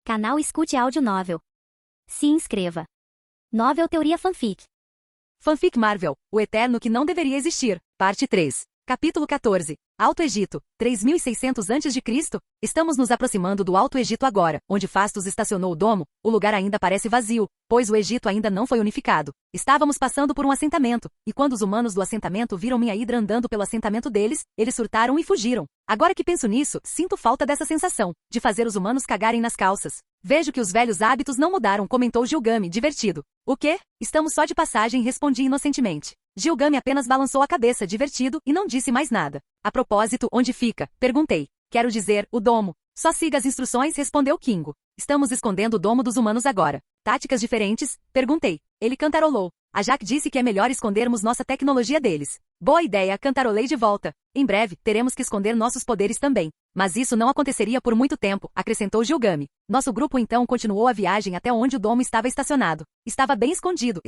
Canal Escute Áudio Novel. Se inscreva. Novel Teoria Fanfic. Fanfic Marvel, o Eterno que não deveria existir, parte 3. Capítulo 14. Alto Egito, 3600 a.C. Estamos nos aproximando do Alto Egito agora, onde Fastos estacionou o domo. O lugar ainda parece vazio, pois o Egito ainda não foi unificado. Estávamos passando por um assentamento, e quando os humanos do assentamento viram minha hidra andando pelo assentamento deles, eles surtaram e fugiram. Agora que penso nisso, sinto falta dessa sensação, de fazer os humanos cagarem nas calças. Vejo que os velhos hábitos não mudaram, comentou Gilgame, divertido. O quê? Estamos só de passagem, respondi inocentemente. Gilgame apenas balançou a cabeça, divertido, e não disse mais nada. A propósito, onde fica? Perguntei. Quero dizer, o domo. Só siga as instruções, respondeu Kingo. Estamos escondendo o domo dos humanos agora. Táticas diferentes? Perguntei. Ele cantarolou. A Jaque disse que é melhor escondermos nossa tecnologia deles. Boa ideia, cantarolei de volta. Em breve, teremos que esconder nossos poderes também. Mas isso não aconteceria por muito tempo, acrescentou Gilgame. Nosso grupo então continuou a viagem até onde o domo estava estacionado. Estava bem escondido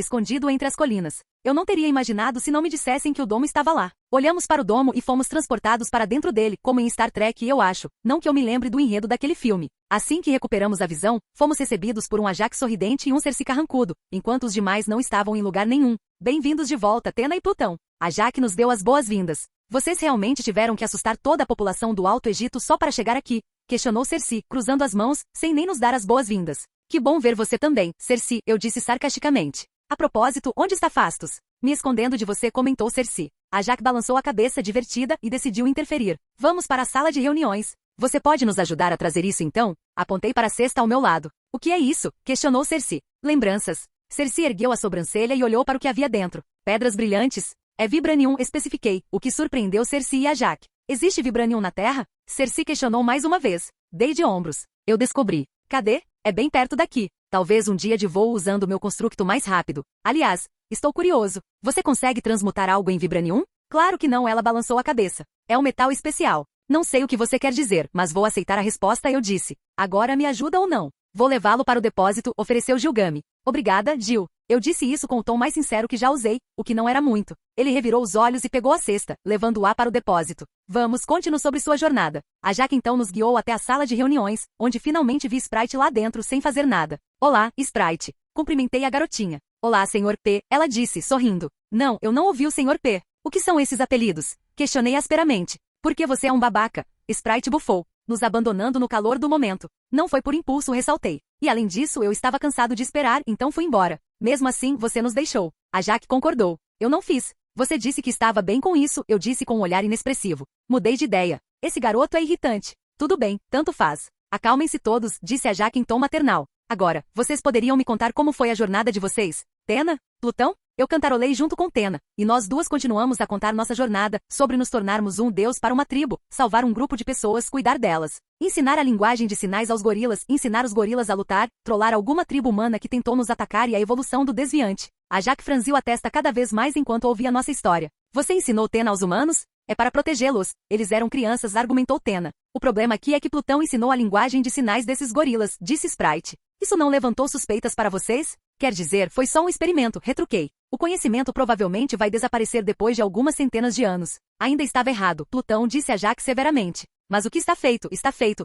entre as colinas. Eu não teria imaginado se não me dissessem que o domo estava lá. Olhamos para o domo e fomos transportados para dentro dele, como em Star Trek, eu acho. Não que eu me lembre do enredo daquele filme. Assim que recuperamos a visão, fomos recebidos por um Ajax sorridente e um Cersei carrancudo, enquanto os demais não estavam em lugar nenhum. Bem-vindos de volta, Tena e Plutão. A Jaque nos deu as boas-vindas. Vocês realmente tiveram que assustar toda a população do Alto Egito só para chegar aqui? Questionou Cersei, cruzando as mãos, sem nem nos dar as boas-vindas. Que bom ver você também, Cersei, eu disse sarcasticamente. A propósito, onde está Fastos? Me escondendo de você, comentou Cersei. A Jaque balançou a cabeça divertida e decidiu interferir. Vamos para a sala de reuniões. Você pode nos ajudar a trazer isso então? Apontei para a cesta ao meu lado. O que é isso? Questionou Cersei. Lembranças. Cersei ergueu a sobrancelha e olhou para o que havia dentro. Pedras brilhantes? É Vibranium, especifiquei, o que surpreendeu Cersei e a Jaque. Existe Vibranium na Terra? Cersei questionou mais uma vez. Dei de ombros. Eu descobri. Cadê? É bem perto daqui. Talvez um dia de voo usando meu constructo mais rápido. Aliás, estou curioso. Você consegue transmutar algo em Vibranium? Claro que não, ela balançou a cabeça. É um metal especial. Não sei o que você quer dizer, mas vou aceitar a resposta, eu disse. Agora me ajuda ou não? Vou levá-lo para o depósito, ofereceu Gilgame. Obrigada, Gil. Eu disse isso com o tom mais sincero que já usei, o que não era muito. Ele revirou os olhos e pegou a cesta, levando-a para o depósito. Vamos, conte-nos sobre sua jornada. A Jaque então nos guiou até a sala de reuniões, onde finalmente vi Sprite lá dentro sem fazer nada. Olá, Sprite. Cumprimentei a garotinha. Olá, Sr. P, ela disse, sorrindo. Não, eu não ouvi o Sr. P. O que são esses apelidos? Questionei asperamente. Porque você é um babaca. Sprite bufou, nos abandonando no calor do momento. Não foi por impulso, ressaltei. E além disso, eu estava cansado de esperar, então fui embora. Mesmo assim, você nos deixou. A Jaque concordou. Eu não fiz. Você disse que estava bem com isso, eu disse com um olhar inexpressivo. Mudei de ideia. Esse garoto é irritante. Tudo bem, tanto faz. Acalmem-se todos, disse a Jaque em tom maternal. Agora, vocês poderiam me contar como foi a jornada de vocês? Tena? Plutão? Eu cantarolei junto com Tena, e nós duas continuamos a contar nossa jornada, sobre nos tornarmos um deus para uma tribo, salvar um grupo de pessoas, cuidar delas, ensinar a linguagem de sinais aos gorilas, ensinar os gorilas a lutar, trollar alguma tribo humana que tentou nos atacar e a evolução do desviante. A Jaque franziu a testa cada vez mais enquanto ouvia nossa história. Você ensinou Tena aos humanos? É para protegê-los. Eles eram crianças, argumentou Tena. O problema aqui é que Plutão ensinou a linguagem de sinais desses gorilas, disse Sprite. Isso não levantou suspeitas para vocês? Quer dizer, foi só um experimento, retruquei. O conhecimento provavelmente vai desaparecer depois de algumas centenas de anos. Ainda estava errado, Plutão disse a Jaque severamente. Mas o que está feito,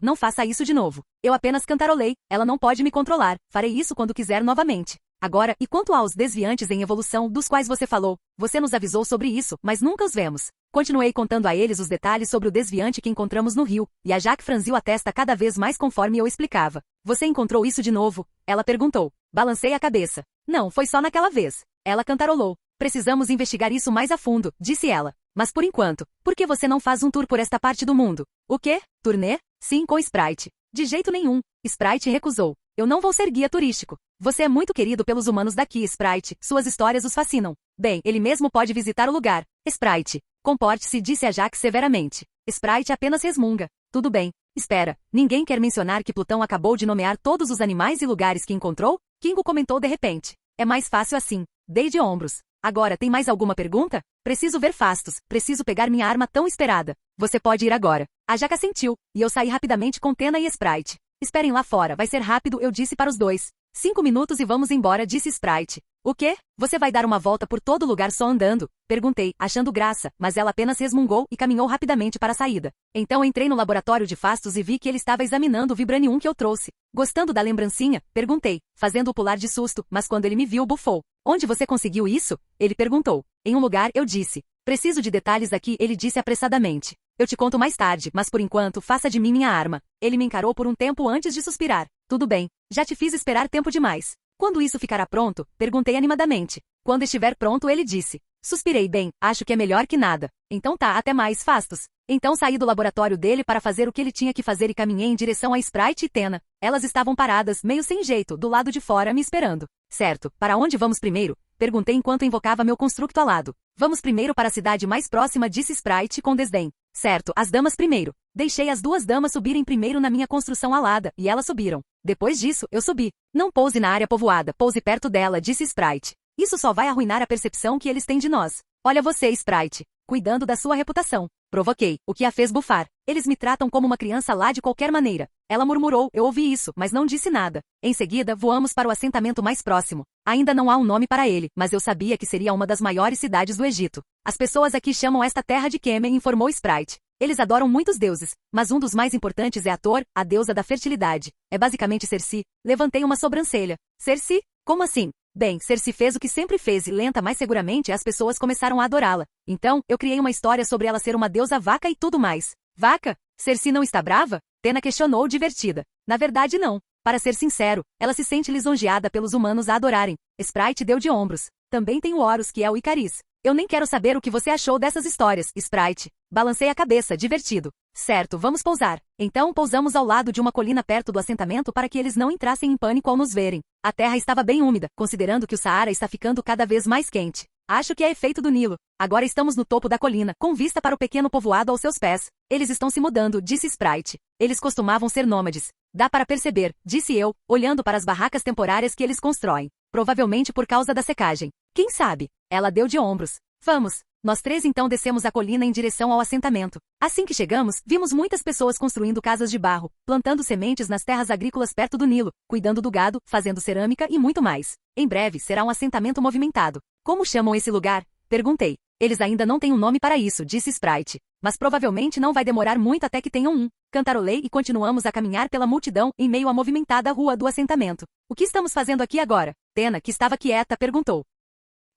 não faça isso de novo. Eu apenas cantarolei, ela não pode me controlar, farei isso quando quiser novamente. Agora, e quanto aos desviantes em evolução, dos quais você falou? Você nos avisou sobre isso, mas nunca os vemos. Continuei contando a eles os detalhes sobre o desviante que encontramos no rio, e a Jaque franziu a testa cada vez mais conforme eu explicava. Você encontrou isso de novo? Ela perguntou. Balancei a cabeça. Não, foi só naquela vez. Ela cantarolou. Precisamos investigar isso mais a fundo, disse ela. Mas por enquanto, por que você não faz um tour por esta parte do mundo? O quê? Turnê? Sim, com Sprite. De jeito nenhum. Sprite recusou. Eu não vou ser guia turístico. Você é muito querido pelos humanos daqui, Sprite. Suas histórias os fascinam. Bem, ele mesmo pode visitar o lugar. Sprite. Comporte-se, disse a Jaque severamente. Sprite apenas resmunga. Tudo bem. Espera, ninguém quer mencionar que Plutão acabou de nomear todos os animais e lugares que encontrou? Kingo comentou de repente. É mais fácil assim. Dei de ombros. Agora, tem mais alguma pergunta? Preciso ver Fastos. Preciso pegar minha arma tão esperada. Você pode ir agora. A Jaque assentiu, e eu saí rapidamente com Tena e Sprite. Esperem lá fora, vai ser rápido, eu disse para os dois. 5 minutos e vamos embora, disse Sprite. O quê? Você vai dar uma volta por todo lugar só andando? Perguntei, achando graça, mas ela apenas resmungou e caminhou rapidamente para a saída. Então entrei no laboratório de Fastos e vi que ele estava examinando o Vibranium que eu trouxe. Gostando da lembrancinha? Perguntei, fazendo-o pular de susto, mas quando ele me viu bufou. Onde você conseguiu isso? Ele perguntou. Em um lugar, eu disse. Preciso de detalhes aqui, ele disse apressadamente. Eu te conto mais tarde, mas por enquanto, faça de mim minha arma. Ele me encarou por um tempo antes de suspirar. Tudo bem, já te fiz esperar tempo demais. Quando isso ficará pronto? Perguntei animadamente. Quando estiver pronto, ele disse. Suspirei bem, acho que é melhor que nada. Então tá, até mais, Fastos. Então saí do laboratório dele para fazer o que ele tinha que fazer e caminhei em direção a Sprite e Tena. Elas estavam paradas, meio sem jeito, do lado de fora, me esperando. Certo, para onde vamos primeiro? Perguntei enquanto invocava meu construto alado. Vamos primeiro para a cidade mais próxima, disse Sprite com desdém. Certo, as damas primeiro. Deixei as duas damas subirem primeiro na minha construção alada, e elas subiram. Depois disso, eu subi. Não pouse na área povoada, pouse perto dela, disse Sprite. Isso só vai arruinar a percepção que eles têm de nós. Olha você, Sprite. Cuidando da sua reputação. Provoquei, o que a fez bufar. Eles me tratam como uma criança lá de qualquer maneira. Ela murmurou, eu ouvi isso, mas não disse nada. Em seguida, voamos para o assentamento mais próximo. Ainda não há um nome para ele, mas eu sabia que seria uma das maiores cidades do Egito. As pessoas aqui chamam esta terra de Kemen, informou Sprite. Eles adoram muitos deuses, mas um dos mais importantes é Hathor, a deusa da fertilidade. É basicamente Circe. Levantei uma sobrancelha. Circe? Como assim? Bem, Circe fez o que sempre fez e lenta, mas seguramente as pessoas começaram a adorá-la. Então, eu criei uma história sobre ela ser uma deusa vaca e tudo mais. Vaca? Circe não está brava? Tena questionou divertida. Na verdade não. Para ser sincero, ela se sente lisonjeada pelos humanos a adorarem. Sprite deu de ombros. Também tem o Horus, que é o Icaris. Eu nem quero saber o que você achou dessas histórias, Sprite. Balancei a cabeça, divertido. Certo, vamos pousar. Então pousamos ao lado de uma colina perto do assentamento para que eles não entrassem em pânico ao nos verem. A terra estava bem úmida, considerando que o Saara está ficando cada vez mais quente. Acho que é efeito do Nilo. Agora estamos no topo da colina, com vista para o pequeno povoado aos seus pés. Eles estão se mudando, disse Sprite. Eles costumavam ser nômades. Dá para perceber, disse eu, olhando para as barracas temporárias que eles constroem. Provavelmente por causa da secagem. Quem sabe? Ela deu de ombros. Vamos. Nós três então descemos a colina em direção ao assentamento. Assim que chegamos, vimos muitas pessoas construindo casas de barro, plantando sementes nas terras agrícolas perto do Nilo, cuidando do gado, fazendo cerâmica e muito mais. Em breve será um assentamento movimentado. Como chamam esse lugar? Perguntei. Eles ainda não têm um nome para isso, disse Sprite. Mas provavelmente não vai demorar muito até que tenham um. Cantarolei e continuamos a caminhar pela multidão em meio à movimentada rua do assentamento. O que estamos fazendo aqui agora? Tena, que estava quieta, perguntou.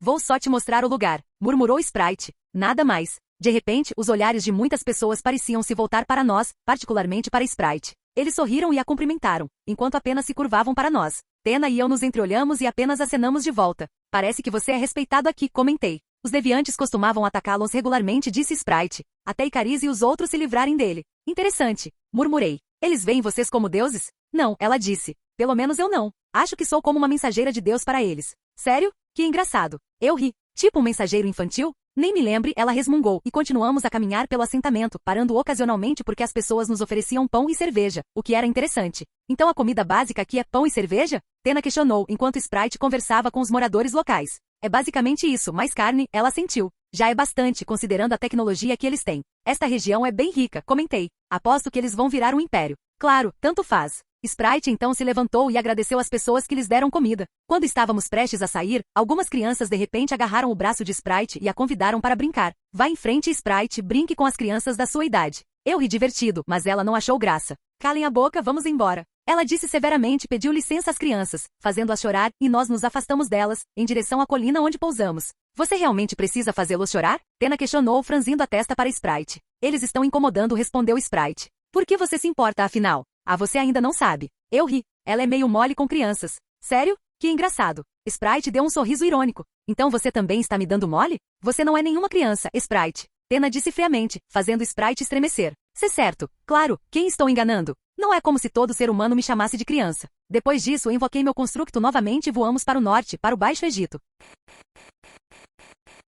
Vou só te mostrar o lugar, murmurou Sprite. Nada mais. De repente, os olhares de muitas pessoas pareciam se voltar para nós, particularmente para Sprite. Eles sorriram e a cumprimentaram, enquanto apenas se curvavam para nós. Tena e eu nos entreolhamos e apenas acenamos de volta. Parece que você é respeitado aqui, comentei. Os deviantes costumavam atacá-los regularmente, disse Sprite, até Icaris e os outros se livrarem dele. Interessante, murmurei. Eles veem vocês como deuses? Não, ela disse. Pelo menos eu não. Acho que sou como uma mensageira de Deus para eles. Sério? Que engraçado. Eu ri. Tipo um mensageiro infantil? Nem me lembre, ela resmungou, e continuamos a caminhar pelo assentamento, parando ocasionalmente porque as pessoas nos ofereciam pão e cerveja, o que era interessante. Então a comida básica aqui é pão e cerveja? Tena questionou, enquanto Sprite conversava com os moradores locais. É basicamente isso, mais carne, ela sentiu. Já é bastante, considerando a tecnologia que eles têm. Esta região é bem rica, comentei. Aposto que eles vão virar um império. Claro, tanto faz. Sprite então se levantou e agradeceu às pessoas que lhes deram comida. Quando estávamos prestes a sair, algumas crianças de repente agarraram o braço de Sprite e a convidaram para brincar. Vá em frente, Sprite, brinque com as crianças da sua idade. Eu ri divertido, mas ela não achou graça. Calem a boca, vamos embora. Ela disse severamente e pediu licença às crianças, fazendo-as chorar, e nós nos afastamos delas, em direção à colina onde pousamos. Você realmente precisa fazê-los chorar? Tena questionou, franzindo a testa para Sprite. Eles estão incomodando, respondeu Sprite. Por que você se importa, afinal? Ah, você ainda não sabe. Eu ri. Ela é meio mole com crianças. Sério? Que engraçado. Sprite deu um sorriso irônico. Então você também está me dando mole? Você não é nenhuma criança, Sprite. Tena disse friamente, fazendo Sprite estremecer. Cê certo. Claro, quem estou enganando? Não é como se todo ser humano me chamasse de criança. Depois disso, invoquei meu construto novamente e voamos para o norte, para o Baixo Egito.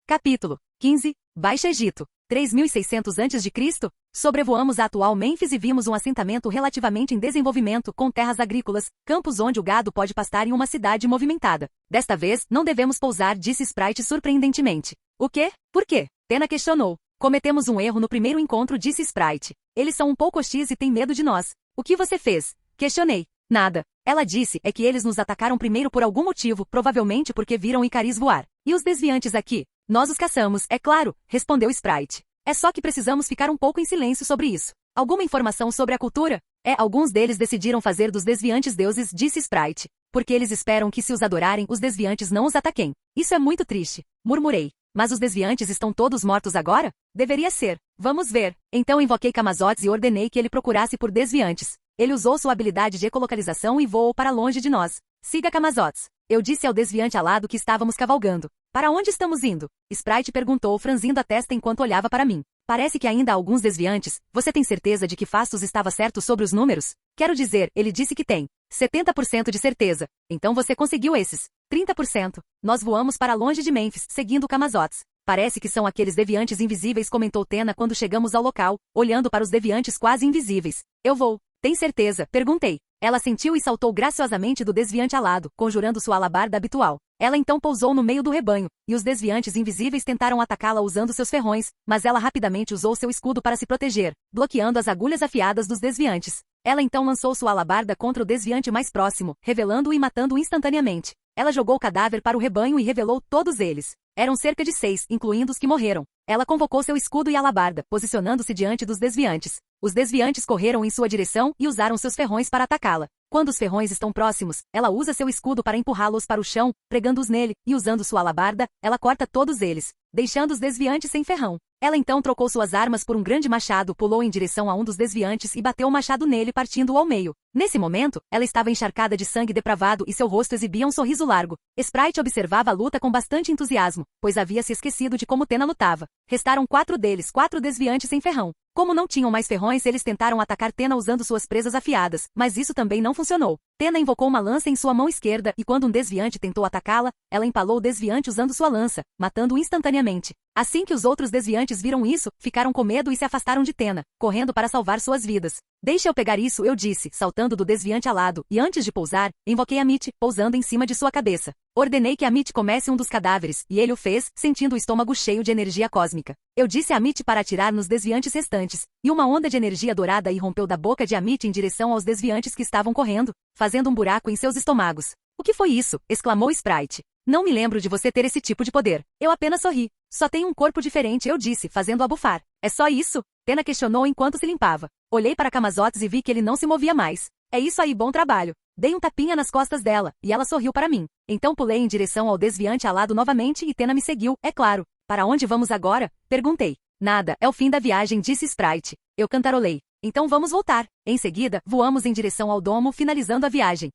Capítulo 15. Baixo Egito. 3600 a.C., sobrevoamos a atual Mênfis e vimos um assentamento relativamente em desenvolvimento, com terras agrícolas, campos onde o gado pode pastar em uma cidade movimentada. Desta vez, não devemos pousar, disse Sprite surpreendentemente. O quê? Por quê? Tena questionou. Cometemos um erro no primeiro encontro, disse Sprite. Eles são um pouco hostis e têm medo de nós. O que você fez? Questionei. Nada. Ela disse é que eles nos atacaram primeiro por algum motivo, provavelmente porque viram Icaris voar. E os desviantes aqui? Nós os caçamos, é claro, respondeu Sprite. É só que precisamos ficar um pouco em silêncio sobre isso. Alguma informação sobre a cultura? Alguns deles decidiram fazer dos desviantes deuses, disse Sprite. Porque eles esperam que se os adorarem, os desviantes não os ataquem. Isso é muito triste. Murmurei. Mas os desviantes estão todos mortos agora? Deveria ser. Vamos ver. Então invoquei Camazotz e ordenei que ele procurasse por desviantes. Ele usou sua habilidade de ecolocalização e voou para longe de nós. Siga Camazotz. Eu disse ao desviante alado que estávamos cavalgando. Para onde estamos indo? Sprite perguntou, franzindo a testa enquanto olhava para mim. Parece que ainda há alguns desviantes. Você tem certeza de que Fastos estava certo sobre os números? Quero dizer, ele disse que tem 70% de certeza. Então você conseguiu esses 30%. Nós voamos para longe de Memphis, seguindo Camazotz. Parece que são aqueles deviantes invisíveis, comentou Tena quando chegamos ao local, olhando para os deviantes quase invisíveis. Eu vou. Tem certeza? Perguntei. Ela sentiu e saltou graciosamente do desviante alado, conjurando sua alabarda habitual. Ela então pousou no meio do rebanho, e os desviantes invisíveis tentaram atacá-la usando seus ferrões, mas ela rapidamente usou seu escudo para se proteger, bloqueando as agulhas afiadas dos desviantes. Ela então lançou sua alabarda contra o desviante mais próximo, revelando-o e matando-o instantaneamente. Ela jogou o cadáver para o rebanho e revelou todos eles. Eram cerca de 6, incluindo os que morreram. Ela convocou seu escudo e alabarda, posicionando-se diante dos desviantes. Os desviantes correram em sua direção e usaram seus ferrões para atacá-la. Quando os ferrões estão próximos, ela usa seu escudo para empurrá-los para o chão, pregando-os nele, e usando sua alabarda, ela corta todos eles, deixando os desviantes sem ferrão. Ela então trocou suas armas por um grande machado, pulou em direção a um dos desviantes e bateu o machado nele, partindo-o ao meio. Nesse momento, ela estava encharcada de sangue depravado e seu rosto exibia um sorriso largo. Sprite observava a luta com bastante entusiasmo, pois havia se esquecido de como Tena lutava. Restaram 4 deles, 4 desviantes sem ferrão. Como não tinham mais ferrões, eles tentaram atacar Tena usando suas presas afiadas, mas isso também não funcionou. Tena invocou uma lança em sua mão esquerda e quando um desviante tentou atacá-la, ela empalou o desviante usando sua lança, matando-o instantaneamente. Assim que os outros desviantes viram isso, ficaram com medo e se afastaram de Tena, correndo para salvar suas vidas. Deixa eu pegar isso, eu disse, saltando do desviante alado, e antes de pousar, invoquei Amit, pousando em cima de sua cabeça. Ordenei que Amit comesse um dos cadáveres, e ele o fez, sentindo o estômago cheio de energia cósmica. Eu disse a Amit para atirar nos desviantes restantes, e uma onda de energia dourada irrompeu da boca de Amit em direção aos desviantes que estavam correndo, fazendo um buraco em seus estômagos. O que foi isso? Exclamou Sprite. Não me lembro de você ter esse tipo de poder. Eu apenas sorri. Só tem um corpo diferente, eu disse, fazendo-a bufar. É só isso? Tena questionou enquanto se limpava. Olhei para Camazotz e vi que ele não se movia mais. É isso aí, bom trabalho. Dei um tapinha nas costas dela, e ela sorriu para mim. Então pulei em direção ao desviante alado novamente e Tena me seguiu, é claro. Para onde vamos agora? Perguntei. Nada, é o fim da viagem, disse Sprite. Eu cantarolei. Então vamos voltar. Em seguida, voamos em direção ao domo, finalizando a viagem.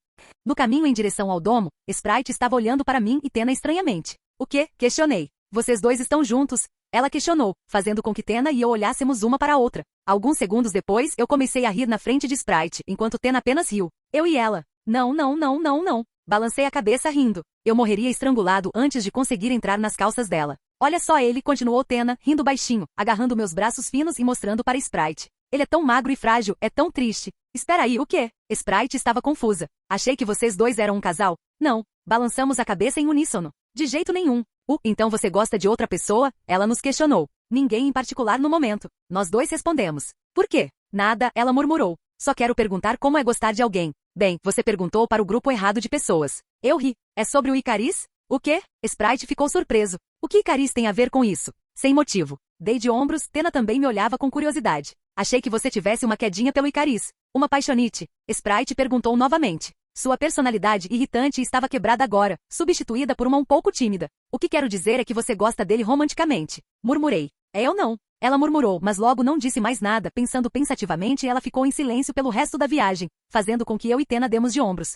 No caminho em direção ao domo, Sprite estava olhando para mim e Tena estranhamente. O quê? Questionei. Vocês dois estão juntos? Ela questionou, fazendo com que Tena e eu olhássemos uma para a outra. Alguns segundos depois, eu comecei a rir na frente de Sprite, enquanto Tena apenas riu. Eu e ela. Não, não, não, não, não. Balancei a cabeça rindo. Eu morreria estrangulado antes de conseguir entrar nas calças dela. Olha só ele, continuou Tena, rindo baixinho, agarrando meus braços finos e mostrando para Sprite. Ele é tão magro e frágil, é tão triste. Espera aí, o quê? Sprite estava confusa. Achei que vocês dois eram um casal. Não. Balançamos a cabeça em uníssono. De jeito nenhum. Então você gosta de outra pessoa? Ela nos questionou. Ninguém em particular no momento. Nós dois respondemos. Por quê? Nada, ela murmurou. Só quero perguntar como é gostar de alguém. Bem, você perguntou para o grupo errado de pessoas. Eu ri. É sobre o Icaris? O quê? Sprite ficou surpreso. O que Icaris tem a ver com isso? Sem motivo. Dei de ombros, Tena também me olhava com curiosidade. Achei que você tivesse uma quedinha pelo Icaris. Uma paixonite? Sprite perguntou novamente. Sua personalidade irritante estava quebrada agora, substituída por uma um pouco tímida. O que quero dizer é que você gosta dele romanticamente. Murmurei. Eu não. Ela murmurou, mas logo não disse mais nada, pensando pensativamente e ela ficou em silêncio pelo resto da viagem, fazendo com que eu e Tena demos de ombros.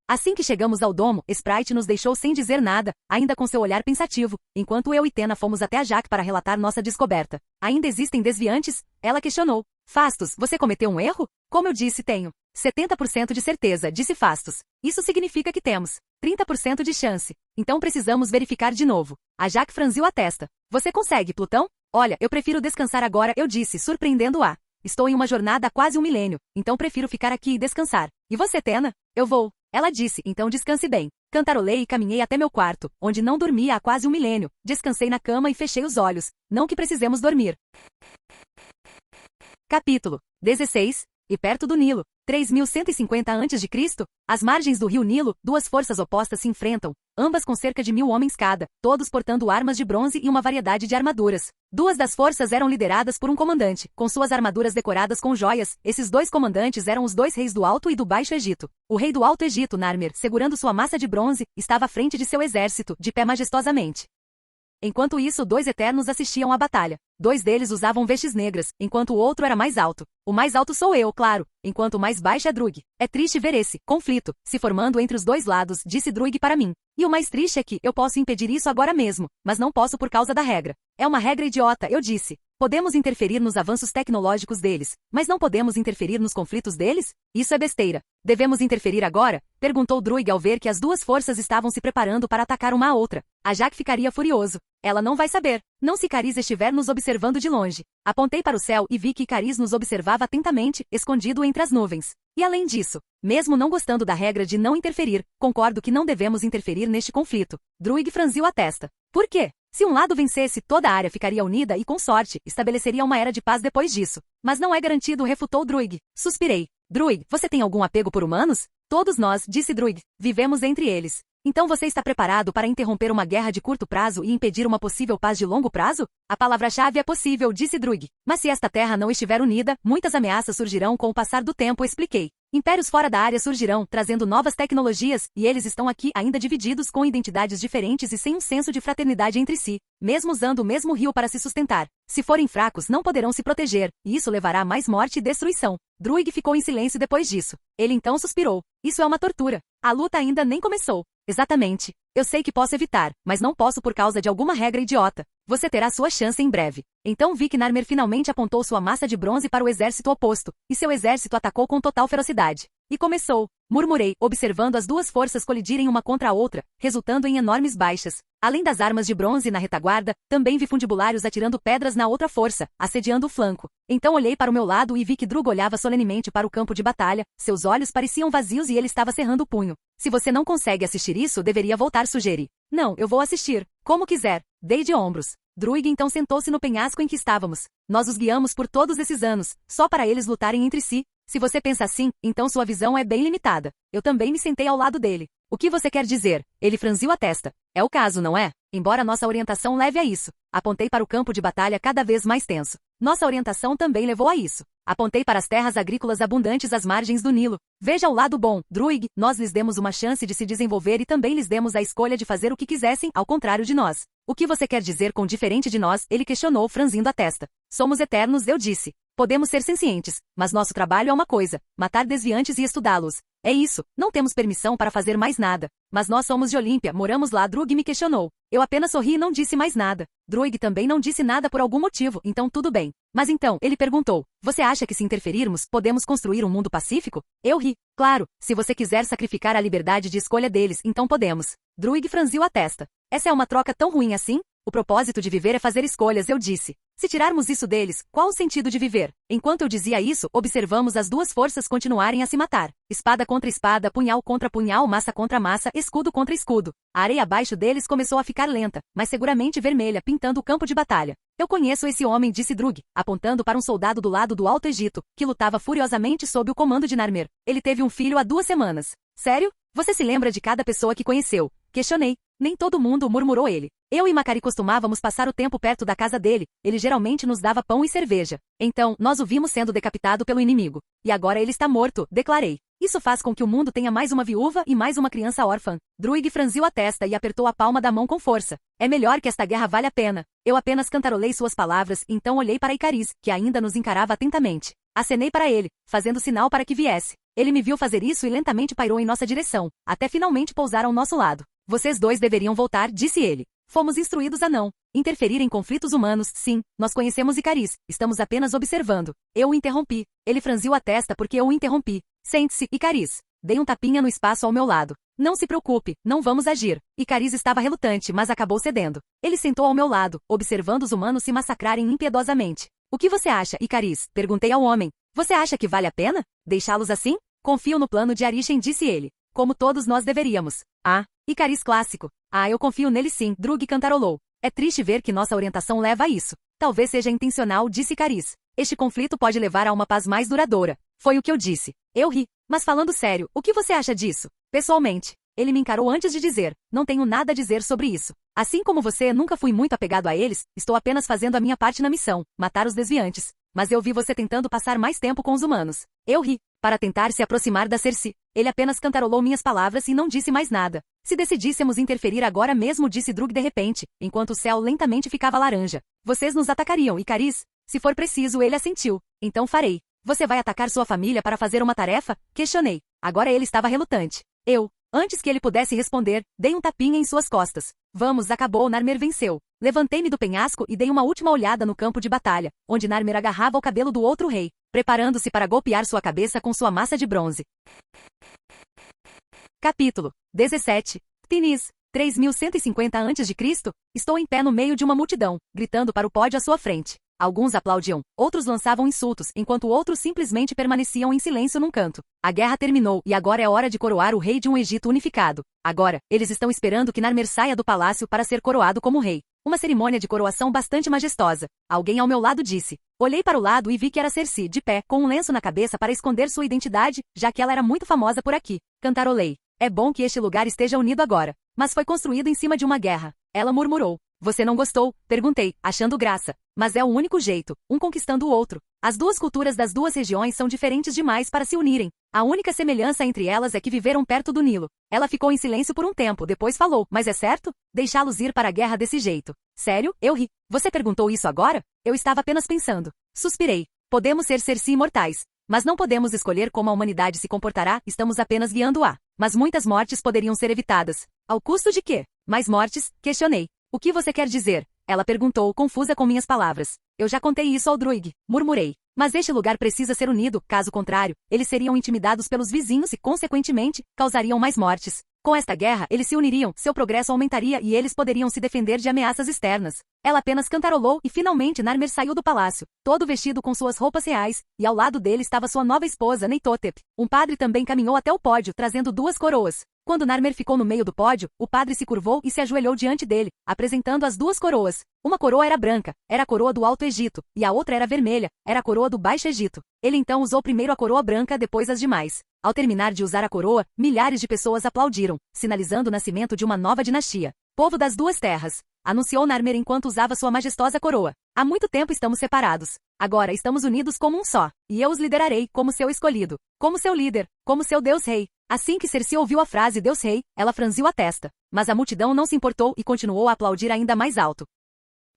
Assim que chegamos ao domo, Sprite nos deixou sem dizer nada, ainda com seu olhar pensativo, enquanto eu e Tena fomos até a Jaque para relatar nossa descoberta. Ainda existem desviantes? Ela questionou. Fastos, você cometeu um erro? Como eu disse, tenho 70% de certeza, disse Fastos. Isso significa que temos 30% de chance. Então precisamos verificar de novo. A Jaque franziu a testa. Você consegue, Plutão? Olha, eu prefiro descansar agora, eu disse, surpreendendo-a. Estou em uma jornada há quase um milênio, então prefiro ficar aqui e descansar. E você, Tena? Eu vou. Ela disse, então descanse bem. Cantarolei e caminhei até meu quarto, onde não dormia há quase um milênio. Descansei na cama e fechei os olhos. Não que precisemos dormir. Capítulo 16. E perto do Nilo. 3150 a.C., às margens do rio Nilo, duas forças opostas se enfrentam, ambas com cerca de 1000 homens cada, todos portando armas de bronze e uma variedade de armaduras. Duas das forças eram lideradas por um comandante, com suas armaduras decoradas com joias. Esses dois comandantes eram os dois reis do Alto e do Baixo Egito. O rei do Alto Egito, Narmer, segurando sua massa de bronze, estava à frente de seu exército, de pé majestosamente. Enquanto isso, dois Eternos assistiam à batalha. Dois deles usavam vestes negras, enquanto o outro era mais alto. O mais alto sou eu, claro, enquanto o mais baixo é Drug. É triste ver esse conflito se formando entre os dois lados, disse Drug para mim. E o mais triste é que eu posso impedir isso agora mesmo, mas não posso por causa da regra. É uma regra idiota, eu disse. Podemos interferir nos avanços tecnológicos deles, mas não podemos interferir nos conflitos deles? Isso é besteira. Devemos interferir agora? Perguntou Druig ao ver que as duas forças estavam se preparando para atacar uma a outra. A Jaque ficaria furioso. Ela não vai saber. Não se Icariz estiver nos observando de longe. Apontei para o céu e vi que Icariz nos observava atentamente, escondido entre as nuvens. E além disso, mesmo não gostando da regra de não interferir, concordo que não devemos interferir neste conflito. Druig franziu a testa. Por quê? Se um lado vencesse, toda a área ficaria unida e, com sorte, estabeleceria uma era de paz depois disso. Mas não é garantido, refutou Druig. Suspirei. Druig, você tem algum apego por humanos? Todos nós, disse Druig, vivemos entre eles. Então você está preparado para interromper uma guerra de curto prazo e impedir uma possível paz de longo prazo? A palavra-chave é possível, disse Druig. Mas se esta terra não estiver unida, muitas ameaças surgirão com o passar do tempo, expliquei. Impérios fora da área surgirão, trazendo novas tecnologias, e eles estão aqui ainda divididos com identidades diferentes e sem um senso de fraternidade entre si, mesmo usando o mesmo rio para se sustentar. Se forem fracos, não poderão se proteger, e isso levará a mais morte e destruição. Druig ficou em silêncio depois disso. Ele então suspirou. Isso é uma tortura. A luta ainda nem começou. Exatamente. Eu sei que posso evitar, mas não posso por causa de alguma regra idiota. Você terá sua chance em breve. Então vi que Narmer finalmente apontou sua massa de bronze para o exército oposto, e seu exército atacou com total ferocidade. E começou. Murmurei, observando as duas forças colidirem uma contra a outra, resultando em enormes baixas. Além das armas de bronze na retaguarda, também vi fundibulários atirando pedras na outra força, assediando o flanco. Então olhei para o meu lado e vi que Drug olhava solenemente para o campo de batalha, seus olhos pareciam vazios e ele estava cerrando o punho. Se você não consegue assistir isso, deveria voltar, sugeri. Não, eu vou assistir. Como quiser. Dei de ombros. Druig então sentou-se no penhasco em que estávamos. Nós os guiamos por todos esses anos, só para eles lutarem entre si. Se você pensa assim, então sua visão é bem limitada. Eu também me sentei ao lado dele. O que você quer dizer? Ele franziu a testa. É o caso, não é? Embora nossa orientação leve a isso. Apontei para o campo de batalha cada vez mais tenso. Nossa orientação também levou a isso. Apontei para as terras agrícolas abundantes às margens do Nilo. Veja o lado bom, Druig, nós lhes demos uma chance de se desenvolver e também lhes demos a escolha de fazer o que quisessem, ao contrário de nós. O que você quer dizer com diferente de nós? Ele questionou, franzindo a testa. Somos eternos, eu disse. Podemos ser sencientes, mas nosso trabalho é uma coisa, matar desviantes e estudá-los. É isso, não temos permissão para fazer mais nada. Mas nós somos de Olímpia, moramos lá. Drug me questionou. Eu apenas sorri e não disse mais nada. Druig também não disse nada por algum motivo, então tudo bem. Mas então, ele perguntou, você acha que se interferirmos, podemos construir um mundo pacífico? Eu ri. Claro, se você quiser sacrificar a liberdade de escolha deles, então podemos. Druig franziu a testa. Essa é uma troca tão ruim assim? O propósito de viver é fazer escolhas, eu disse. Se tirarmos isso deles, qual o sentido de viver? Enquanto eu dizia isso, observamos as duas forças continuarem a se matar. Espada contra espada, punhal contra punhal, massa contra massa, escudo contra escudo. A areia abaixo deles começou a ficar lenta, mas seguramente vermelha, pintando o campo de batalha. Eu conheço esse homem, disse Drug, apontando para um soldado do lado do Alto Egito, que lutava furiosamente sob o comando de Narmer. Ele teve um filho há 2 semanas. Sério? Você se lembra de cada pessoa que conheceu? Questionei. Nem todo mundo, murmurou ele. Eu e Macari costumávamos passar o tempo perto da casa dele, ele geralmente nos dava pão e cerveja. Então, nós o vimos sendo decapitado pelo inimigo. E agora ele está morto, declarei. Isso faz com que o mundo tenha mais uma viúva e mais uma criança órfã. Druig franziu a testa e apertou a palma da mão com força. É melhor que esta guerra valha a pena. Eu apenas cantarolei suas palavras, então olhei para Icariz, que ainda nos encarava atentamente. Acenei para ele, fazendo sinal para que viesse. Ele me viu fazer isso e lentamente pairou em nossa direção, até finalmente pousar ao nosso lado. Vocês dois deveriam voltar, disse ele. Fomos instruídos a não interferir em conflitos humanos, sim, nós conhecemos Icariz, estamos apenas observando. Eu o interrompi. Ele franziu a testa porque eu o interrompi. Sente-se, Icariz. Dei um tapinha no espaço ao meu lado. Não se preocupe, não vamos agir. Icariz estava relutante, mas acabou cedendo. Ele sentou ao meu lado, observando os humanos se massacrarem impiedosamente. O que você acha, Icariz? Perguntei ao homem. Você acha que vale a pena deixá-los assim? Confio no plano de Arishem, disse ele. Como todos nós deveríamos. Ah, Icariz clássico. Ah, eu confio nele sim, Drug cantarolou. É triste ver que nossa orientação leva a isso. Talvez seja intencional, disse Icariz. Este conflito pode levar a uma paz mais duradoura. Foi o que eu disse. Eu ri. Mas falando sério, o que você acha disso? Pessoalmente, ele me encarou antes de dizer, não tenho nada a dizer sobre isso. Assim como você, nunca fui muito apegado a eles, estou apenas fazendo a minha parte na missão, matar os desviantes. Mas eu vi você tentando passar mais tempo com os humanos. Eu ri. Para tentar se aproximar da Cersei. Ele apenas cantarolou minhas palavras e não disse mais nada. Se decidíssemos interferir agora mesmo, disse Drug de repente, enquanto o céu lentamente ficava laranja. Vocês nos atacariam, Ikaris? Se for preciso, ele assentiu. Então farei. Você vai atacar sua família para fazer uma tarefa? Questionei. Agora ele estava relutante. Antes que ele pudesse responder, dei um tapinha em suas costas. Vamos, acabou, Narmer venceu. Levantei-me do penhasco e dei uma última olhada no campo de batalha, onde Narmer agarrava o cabelo do outro rei, preparando-se para golpear sua cabeça com sua massa de bronze. Capítulo 17. Tinis, 3150 a.C., estou em pé no meio de uma multidão, gritando para o pódio à sua frente. Alguns aplaudiam, outros lançavam insultos, enquanto outros simplesmente permaneciam em silêncio num canto. A guerra terminou e agora é hora de coroar o rei de um Egito unificado. Agora, eles estão esperando que Narmer saia do palácio para ser coroado como rei. Uma cerimônia de coroação bastante majestosa. Alguém ao meu lado disse. Olhei para o lado e vi que era Cersei, de pé, com um lenço na cabeça para esconder sua identidade, já que ela era muito famosa por aqui. Cantarolei. É bom que este lugar esteja unido agora. Mas foi construído em cima de uma guerra. Ela murmurou. Você não gostou? Perguntei, achando graça. Mas é o único jeito, um conquistando o outro. As duas culturas das duas regiões são diferentes demais para se unirem. A única semelhança entre elas é que viveram perto do Nilo. Ela ficou em silêncio por um tempo, depois falou, mas é certo? Deixá-los ir para a guerra desse jeito. Sério? Eu ri. Você perguntou isso agora? Eu estava apenas pensando. Suspirei. Podemos ser Cersei imortais. Mas não podemos escolher como a humanidade se comportará, estamos apenas guiando-a. Mas muitas mortes poderiam ser evitadas. Ao custo de quê? Mais mortes? Questionei. O que você quer dizer? Ela perguntou, confusa com minhas palavras. Eu já contei isso ao Druig, murmurei. Mas este lugar precisa ser unido, caso contrário, eles seriam intimidados pelos vizinhos e, consequentemente, causariam mais mortes. Com esta guerra, eles se uniriam, seu progresso aumentaria e eles poderiam se defender de ameaças externas. Ela apenas cantarolou e finalmente Narmer saiu do palácio, todo vestido com suas roupas reais, e ao lado dele estava sua nova esposa, Neitotep. Um padre também caminhou até o pódio, trazendo duas coroas. Quando Narmer ficou no meio do pódio, o padre se curvou e se ajoelhou diante dele, apresentando as duas coroas. Uma coroa era branca, era a coroa do Alto Egito, e a outra era vermelha, era a coroa do Baixo Egito. Ele então usou primeiro a coroa branca, depois as demais. Ao terminar de usar a coroa, milhares de pessoas aplaudiram, sinalizando o nascimento de uma nova dinastia. Povo das duas terras, anunciou Narmer enquanto usava sua majestosa coroa. Há muito tempo estamos separados. Agora estamos unidos como um só, e eu os liderarei como seu escolhido, como seu líder, como seu Deus-Rei. Assim que Cersei ouviu a frase Deus-Rei, ela franziu a testa. Mas a multidão não se importou e continuou a aplaudir ainda mais alto.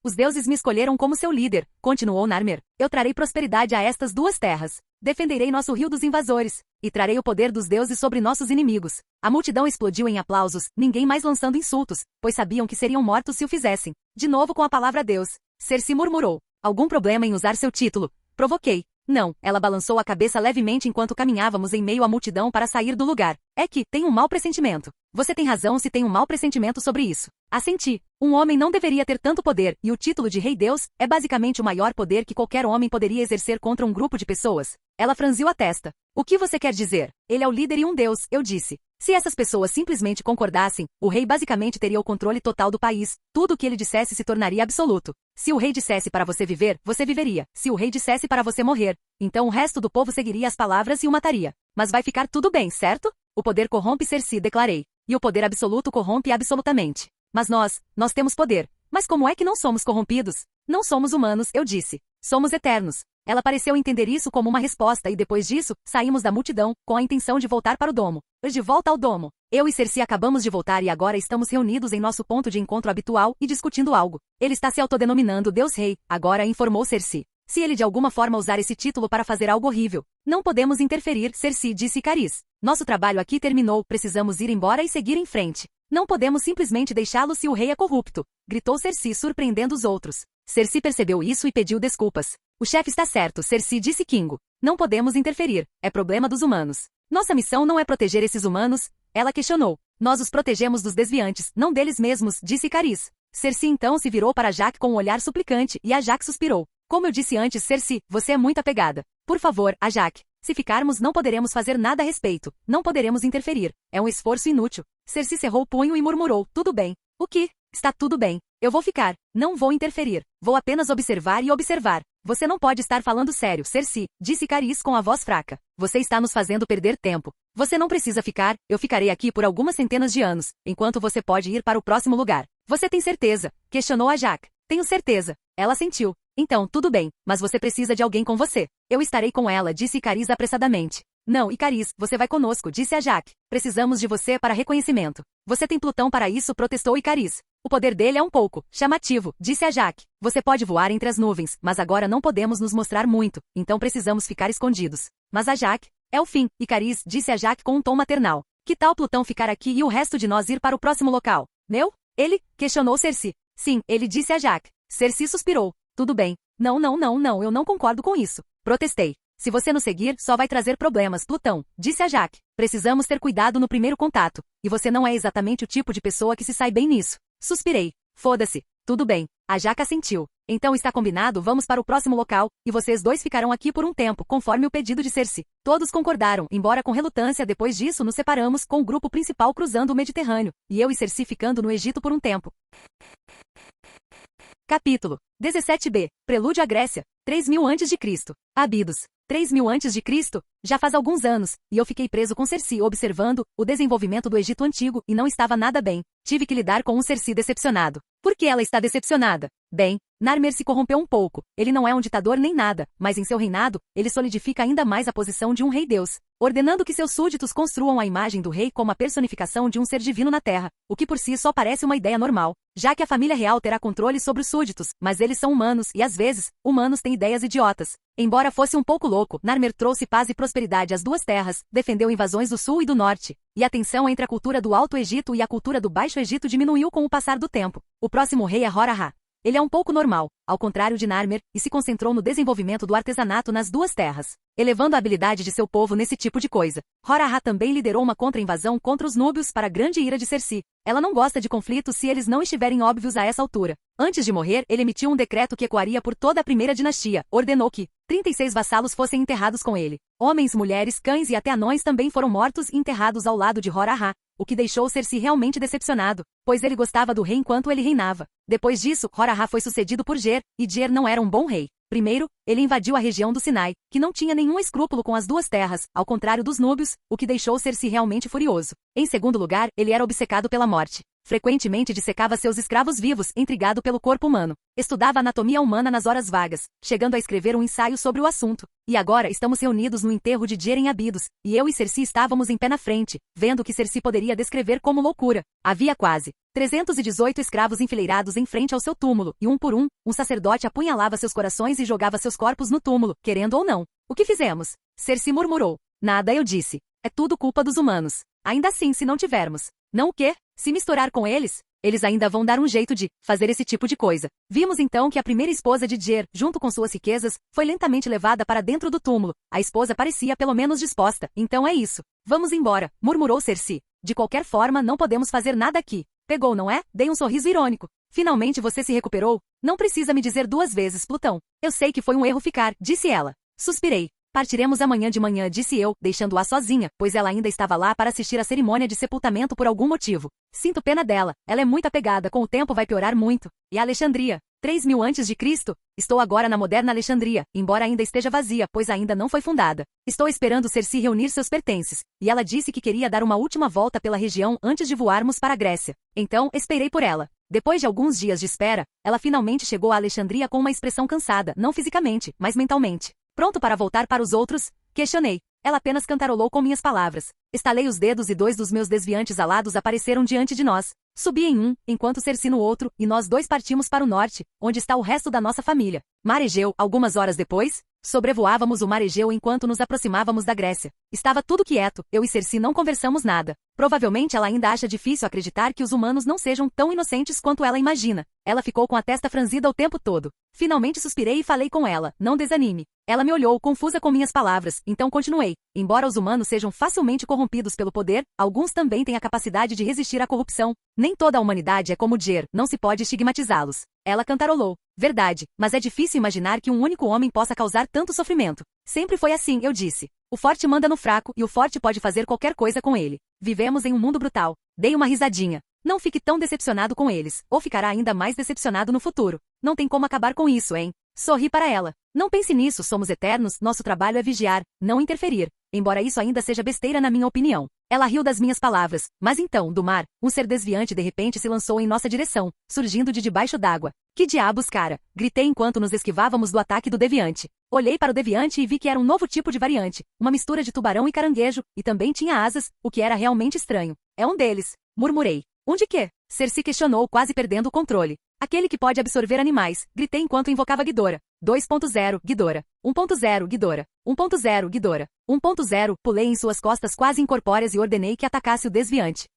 Os deuses me escolheram como seu líder, continuou Narmer. Eu trarei prosperidade a estas duas terras. Defenderei nosso rio dos invasores. E trarei o poder dos deuses sobre nossos inimigos. A multidão explodiu em aplausos, ninguém mais lançando insultos, pois sabiam que seriam mortos se o fizessem. De novo com a palavra Deus. Cersei murmurou. Algum problema em usar seu título? Provoquei. Não, ela balançou a cabeça levemente enquanto caminhávamos em meio à multidão para sair do lugar. É que, tem um mau pressentimento. Você tem razão se tem um mau pressentimento sobre isso. Assenti. Um homem não deveria ter tanto poder, e o título de Rei Deus é basicamente o maior poder que qualquer homem poderia exercer contra um grupo de pessoas. Ela franziu a testa. O que você quer dizer? Ele é o líder e um deus, eu disse. Se essas pessoas simplesmente concordassem, o rei basicamente teria o controle total do país. Tudo o que ele dissesse se tornaria absoluto. Se o rei dissesse para você viver, você viveria. Se o rei dissesse para você morrer, então o resto do povo seguiria as palavras e o mataria. Mas vai ficar tudo bem, certo? O poder corrompe, Cersei, declarei. E o poder absoluto corrompe absolutamente. Mas nós temos poder. Mas como é que não somos corrompidos? Não somos humanos, eu disse. Somos eternos. Ela pareceu entender isso como uma resposta e depois disso, saímos da multidão, com a intenção de voltar para o domo. De volta ao domo. Eu e Cersei acabamos de voltar e agora estamos reunidos em nosso ponto de encontro habitual e discutindo algo. Ele está se autodenominando Deus-Rei, agora informou Cersei. Se ele de alguma forma usar esse título para fazer algo horrível, não podemos interferir, Cersei disse Ikaris. Nosso trabalho aqui terminou, precisamos ir embora e seguir em frente. Não podemos simplesmente deixá-lo se o rei é corrupto, gritou Cersei surpreendendo os outros. Cersei percebeu isso e pediu desculpas. O chefe está certo, Cersei disse Kingo. Não podemos interferir, é problema dos humanos. Nossa missão não é proteger esses humanos, ela questionou. Nós os protegemos dos desviantes, não deles mesmos, disse Ikaris. Cersei então se virou para Jaqen com um olhar suplicante e a Jaqen suspirou. Como eu disse antes, Cersei, você é muito apegada. Por favor, a Jaqen. Se ficarmos não poderemos fazer nada a respeito, não poderemos interferir. É um esforço inútil. Cersei cerrou o punho e murmurou, tudo bem. O que? Está tudo bem. Eu vou ficar. Não vou interferir. Vou apenas observar e observar. Você não pode estar falando sério, Cersei, disse Carice com a voz fraca. Você está nos fazendo perder tempo. Você não precisa ficar, eu ficarei aqui por algumas centenas de anos, enquanto você pode ir para o próximo lugar. Você tem certeza? Questionou a Jaqen. Tenho certeza. Ela assentiu. Então, tudo bem, mas você precisa de alguém com você. Eu estarei com ela, disse Carice apressadamente. Não, Icariz, você vai conosco, disse a Jaqen. Precisamos de você para reconhecimento. Você tem Plutão para isso, protestou Icariz. O poder dele é um pouco chamativo, disse a Jaqen. Você pode voar entre as nuvens, mas agora não podemos nos mostrar muito, então precisamos ficar escondidos. Mas a Jaqen, é o fim, Icariz, disse a Jaqen com um tom maternal. Que tal Plutão ficar aqui e o resto de nós ir para o próximo local? Meu? Ele? Questionou Cersei. Sim, ele disse a Jaqen. Cersei suspirou. Tudo bem. Não, eu não concordo com isso. Protestei. Se você nos seguir, só vai trazer problemas, Plutão, disse a Jaqen. Precisamos ter cuidado no primeiro contato. E você não é exatamente o tipo de pessoa que se sai bem nisso. Suspirei. Foda-se. Tudo bem. A Jaqen assentiu. Então está combinado, vamos para o próximo local, e vocês dois ficarão aqui por um tempo, conforme o pedido de Cersei. Todos concordaram, embora com relutância. Depois disso nos separamos, com o grupo principal cruzando o Mediterrâneo, e eu e Cersei ficando no Egito por um tempo. Capítulo 17b. Prelúdio à Grécia. 3000 a.C. Abidos. 3000 a.C., já faz alguns anos, e eu fiquei preso com Cersei observando o desenvolvimento do Egito Antigo e não estava nada bem. Tive que lidar com um Cersei decepcionado. Por que ela está decepcionada? Bem, Narmer se corrompeu um pouco. Ele não é um ditador nem nada, mas em seu reinado, ele solidifica ainda mais a posição de um rei-deus, ordenando que seus súditos construam a imagem do rei como a personificação de um ser divino na terra, o que por si só parece uma ideia normal, já que a família real terá controle sobre os súditos, mas eles são humanos e às vezes, humanos têm ideias idiotas. Embora fosse um pouco louco, Narmer trouxe paz e prosperidade às duas terras, defendeu invasões do sul e do norte, e a tensão entre a cultura do Alto Egito e a cultura do Baixo Egito diminuiu com o passar do tempo. O próximo rei é Hor-Ahá. Ele é um pouco normal, ao contrário de Narmer, e se concentrou no desenvolvimento do artesanato nas duas terras, elevando a habilidade de seu povo nesse tipo de coisa. Hor-Ahá também liderou uma contra-invasão contra os núbios para a grande ira de Cersei. Ela não gosta de conflitos se eles não estiverem óbvios a essa altura. Antes de morrer, ele emitiu um decreto que ecoaria por toda a primeira dinastia. Ordenou que 36 vassalos fossem enterrados com ele. Homens, mulheres, cães e até anões também foram mortos e enterrados ao lado de Hor-Ahá, o que deixou Cersei realmente decepcionado, pois ele gostava do rei enquanto ele reinava. Depois disso, Hor-Ahá foi sucedido por Ger, e Ger não era um bom rei. Primeiro, ele invadiu a região do Sinai, que não tinha nenhum escrúpulo com as duas terras, ao contrário dos núbios, o que deixou Cersei realmente furioso. Em segundo lugar, ele era obcecado pela morte. Frequentemente dissecava seus escravos vivos, intrigado pelo corpo humano. Estudava anatomia humana nas horas vagas, chegando a escrever um ensaio sobre o assunto. E agora estamos reunidos no enterro de Ger em Abidos, e eu e Cersei estávamos em pé na frente, vendo o que Cersei poderia descrever como loucura. Havia quase 318 escravos enfileirados em frente ao seu túmulo, e um por um sacerdote apunhalava seus corações e jogava seus corpos no túmulo, querendo ou não. O que fizemos? Cersei murmurou. Nada, eu disse. É tudo culpa dos humanos. Ainda assim, se não tivermos. Não o quê? Se misturar com eles, eles ainda vão dar um jeito de fazer esse tipo de coisa. Vimos então que a primeira esposa de Ger, junto com suas riquezas, foi lentamente levada para dentro do túmulo. A esposa parecia pelo menos disposta. Então é isso. Vamos embora, murmurou Cersei. De qualquer forma, não podemos fazer nada aqui. Pegou, não é? Dei um sorriso irônico. Finalmente você se recuperou? Não precisa me dizer duas vezes, Plutão. Eu sei que foi um erro ficar, disse ela. Suspirei. Partiremos amanhã de manhã, disse eu, deixando-a sozinha, pois ela ainda estava lá para assistir à cerimônia de sepultamento por algum motivo. Sinto pena dela, ela é muito apegada, com o tempo vai piorar muito. E a Alexandria? 3000 a.C.? Estou agora na moderna Alexandria, embora ainda esteja vazia, pois ainda não foi fundada. Estou esperando Cersei reunir seus pertences, e ela disse que queria dar uma última volta pela região antes de voarmos para a Grécia. Então, esperei por ela. Depois de alguns dias de espera, ela finalmente chegou a Alexandria com uma expressão cansada, não fisicamente, mas mentalmente. Pronto para voltar para os outros? Questionei. Ela apenas cantarolou com minhas palavras. Estalei os dedos e dois dos meus desviantes alados apareceram diante de nós. Subi em um, enquanto Cersei no outro, e nós dois partimos para o norte, onde está o resto da nossa família. Mar Egeu, algumas horas depois, sobrevoávamos o Mar Egeu enquanto nos aproximávamos da Grécia. Estava tudo quieto, eu e Cersei não conversamos nada. Provavelmente ela ainda acha difícil acreditar que os humanos não sejam tão inocentes quanto ela imagina. Ela ficou com a testa franzida o tempo todo. Finalmente suspirei e falei com ela, não desanime. Ela me olhou, confusa com minhas palavras, então continuei. Embora os humanos sejam facilmente corrompidos pelo poder, alguns também têm a capacidade de resistir à corrupção. Nem toda a humanidade é como Ger, não se pode estigmatizá-los. Ela cantarolou. Verdade, mas é difícil imaginar que um único homem possa causar tanto sofrimento. Sempre foi assim, eu disse. O forte manda no fraco e o forte pode fazer qualquer coisa com ele. Vivemos em um mundo brutal. Dei uma risadinha. Não fique tão decepcionado com eles, ou ficará ainda mais decepcionado no futuro. Não tem como acabar com isso, hein? Sorri para ela. Não pense nisso, somos eternos, nosso trabalho é vigiar, não interferir. Embora isso ainda seja besteira na minha opinião. Ela riu das minhas palavras, mas então, do mar, um ser desviante de repente se lançou em nossa direção, surgindo de debaixo d'água. Que diabos, cara? Gritei enquanto nos esquivávamos do ataque do deviante. Olhei para o deviante e vi que era um novo tipo de variante, uma mistura de tubarão e caranguejo, e também tinha asas, o que era realmente estranho. É um deles, murmurei. Um de quê? Cersei questionou, quase perdendo o controle. Aquele que pode absorver animais, gritei enquanto invocava Ghidorah. 2.0, Ghidorah. 1.0, Ghidorah. 1.0, Ghidorah. 1.0, pulei em suas costas quase incorpóreas e ordenei que atacasse o desviante.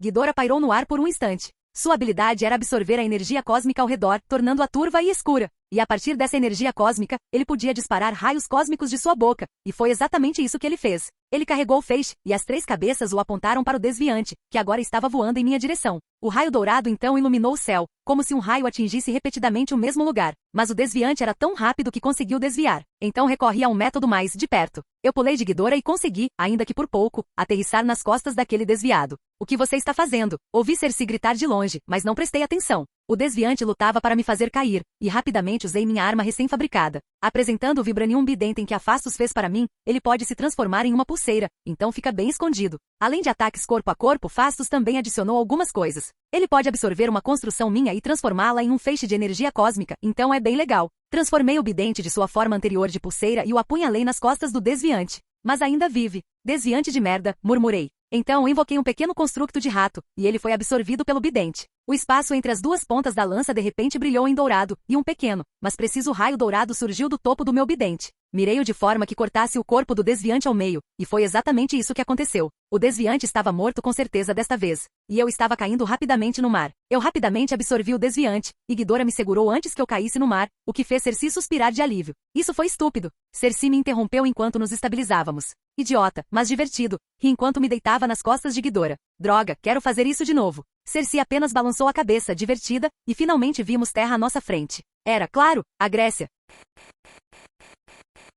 Ghidorah pairou no ar por um instante. Sua habilidade era absorver a energia cósmica ao redor, tornando-a turva e escura. E a partir dessa energia cósmica, ele podia disparar raios cósmicos de sua boca. E foi exatamente isso que ele fez. Ele carregou o feixe, e as 3 cabeças o apontaram para o desviante, que agora estava voando em minha direção. O raio dourado então iluminou o céu, como se um raio atingisse repetidamente o mesmo lugar. Mas o desviante era tão rápido que conseguiu desviar. Então recorri a um método mais de perto. Eu pulei de Ghidorah e consegui, ainda que por pouco, aterrissar nas costas daquele desviado. O que você está fazendo? Ouvi Cersei gritar de longe, mas não prestei atenção. O desviante lutava para me fazer cair, e rapidamente usei minha arma recém-fabricada. Apresentando o Vibranium Bidentem que a Phastos fez para mim, ele pode se transformar em uma pulseira, então fica bem escondido. Além de ataques corpo a corpo, Phastos também adicionou algumas coisas. Ele pode absorver uma construção minha e transformá-la em um feixe de energia cósmica, então é bem legal. Transformei o bidente de sua forma anterior de pulseira e o apunhalei nas costas do desviante. Mas ainda vive. Desviante de merda, murmurei. Então invoquei um pequeno construto de rato, e ele foi absorvido pelo bidente. O espaço entre as 2 pontas da lança de repente brilhou em dourado, e um pequeno, mas preciso raio dourado surgiu do topo do meu bidente. Mirei-o de forma que cortasse o corpo do desviante ao meio, e foi exatamente isso que aconteceu. O desviante estava morto com certeza desta vez, e eu estava caindo rapidamente no mar. Eu rapidamente absorvi o desviante, e Ghidorah me segurou antes que eu caísse no mar, o que fez Cersei suspirar de alívio. Isso foi estúpido. Cersei me interrompeu enquanto nos estabilizávamos. Idiota, mas divertido, ri enquanto me deitava nas costas de Ghidorah. Droga, quero fazer isso de novo. Cersei apenas balançou a cabeça, divertida, e finalmente vimos terra à nossa frente. Era, claro, a Grécia.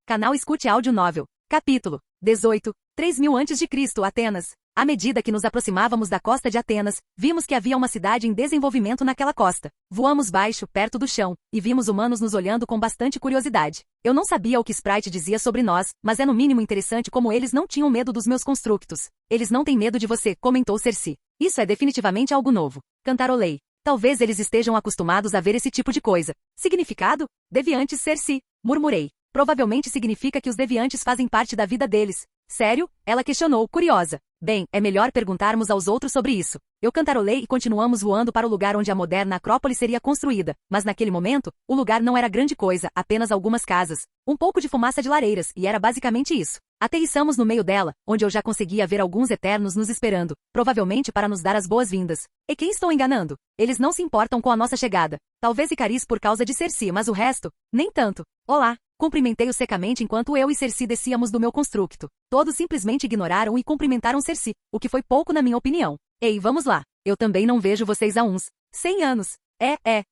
Canal Escute Áudio Novel. Capítulo 18. 3000 a.C., Atenas. À medida que nos aproximávamos da costa de Atenas, vimos que havia uma cidade em desenvolvimento naquela costa. Voamos baixo, perto do chão, e vimos humanos nos olhando com bastante curiosidade. Eu não sabia o que Sprite dizia sobre nós, mas é no mínimo interessante como eles não tinham medo dos meus constructos. Eles não têm medo de você, comentou Cersei. Isso é definitivamente algo novo. Cantarolei. Talvez eles estejam acostumados a ver esse tipo de coisa. Significado? Deviantes, Cersei. Murmurei. Provavelmente significa que os deviantes fazem parte da vida deles. Sério? Ela questionou, curiosa. Bem, é melhor perguntarmos aos outros sobre isso. Eu cantarolei e continuamos voando para o lugar onde a moderna Acrópole seria construída, mas naquele momento, o lugar não era grande coisa, apenas algumas casas, um pouco de fumaça de lareiras, e era basicamente isso. Aterrissamos no meio dela, onde eu já conseguia ver alguns Eternos nos esperando, provavelmente para nos dar as boas-vindas. E quem estou enganando? Eles não se importam com a nossa chegada. Talvez Icariz por causa de Cersei, mas o resto, nem tanto. Olá! Cumprimentei-o secamente enquanto eu e Cersei descíamos do meu constructo. Todos simplesmente ignoraram e cumprimentaram Cersei, o que foi pouco na minha opinião. Ei, vamos lá. Eu também não vejo vocês há uns 100 anos.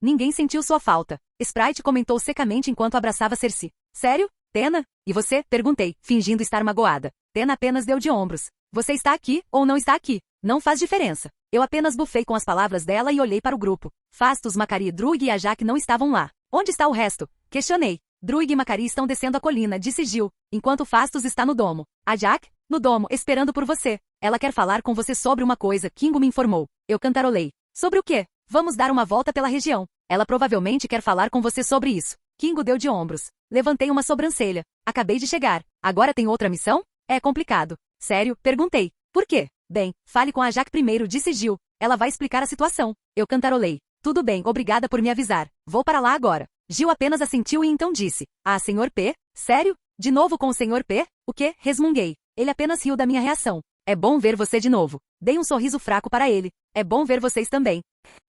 Ninguém sentiu sua falta. Sprite comentou secamente enquanto abraçava Cersei. Sério? Tena? E você? Perguntei, fingindo estar magoada. Tena apenas deu de ombros. Você está aqui, ou não está aqui? Não faz diferença. Eu apenas bufei com as palavras dela e olhei para o grupo. Phastos, Macari, Druig e Ajak não estavam lá. Onde está o resto? Questionei. Druig e Macari estão descendo a colina, disse Gil, enquanto Phastos está no domo. Ajak? No domo, esperando por você. Ela quer falar com você sobre uma coisa, Kingo me informou. Eu cantarolei. Sobre o quê? Vamos dar uma volta pela região. Ela provavelmente quer falar com você sobre isso. Kingo deu de ombros. Levantei uma sobrancelha. Acabei de chegar. Agora tem outra missão? É complicado. Sério? Perguntei. Por quê? Bem, fale com a Ajak primeiro, disse Gil. Ela vai explicar a situação. Eu cantarolei. Tudo bem, obrigada por me avisar. Vou para lá agora. Gil apenas assentiu e então disse. Ah, Sr. P? Sério? De novo com o Sr. P? O quê? Resmunguei. Ele apenas riu da minha reação. É bom ver você de novo. Dei um sorriso fraco para ele. É bom ver vocês também.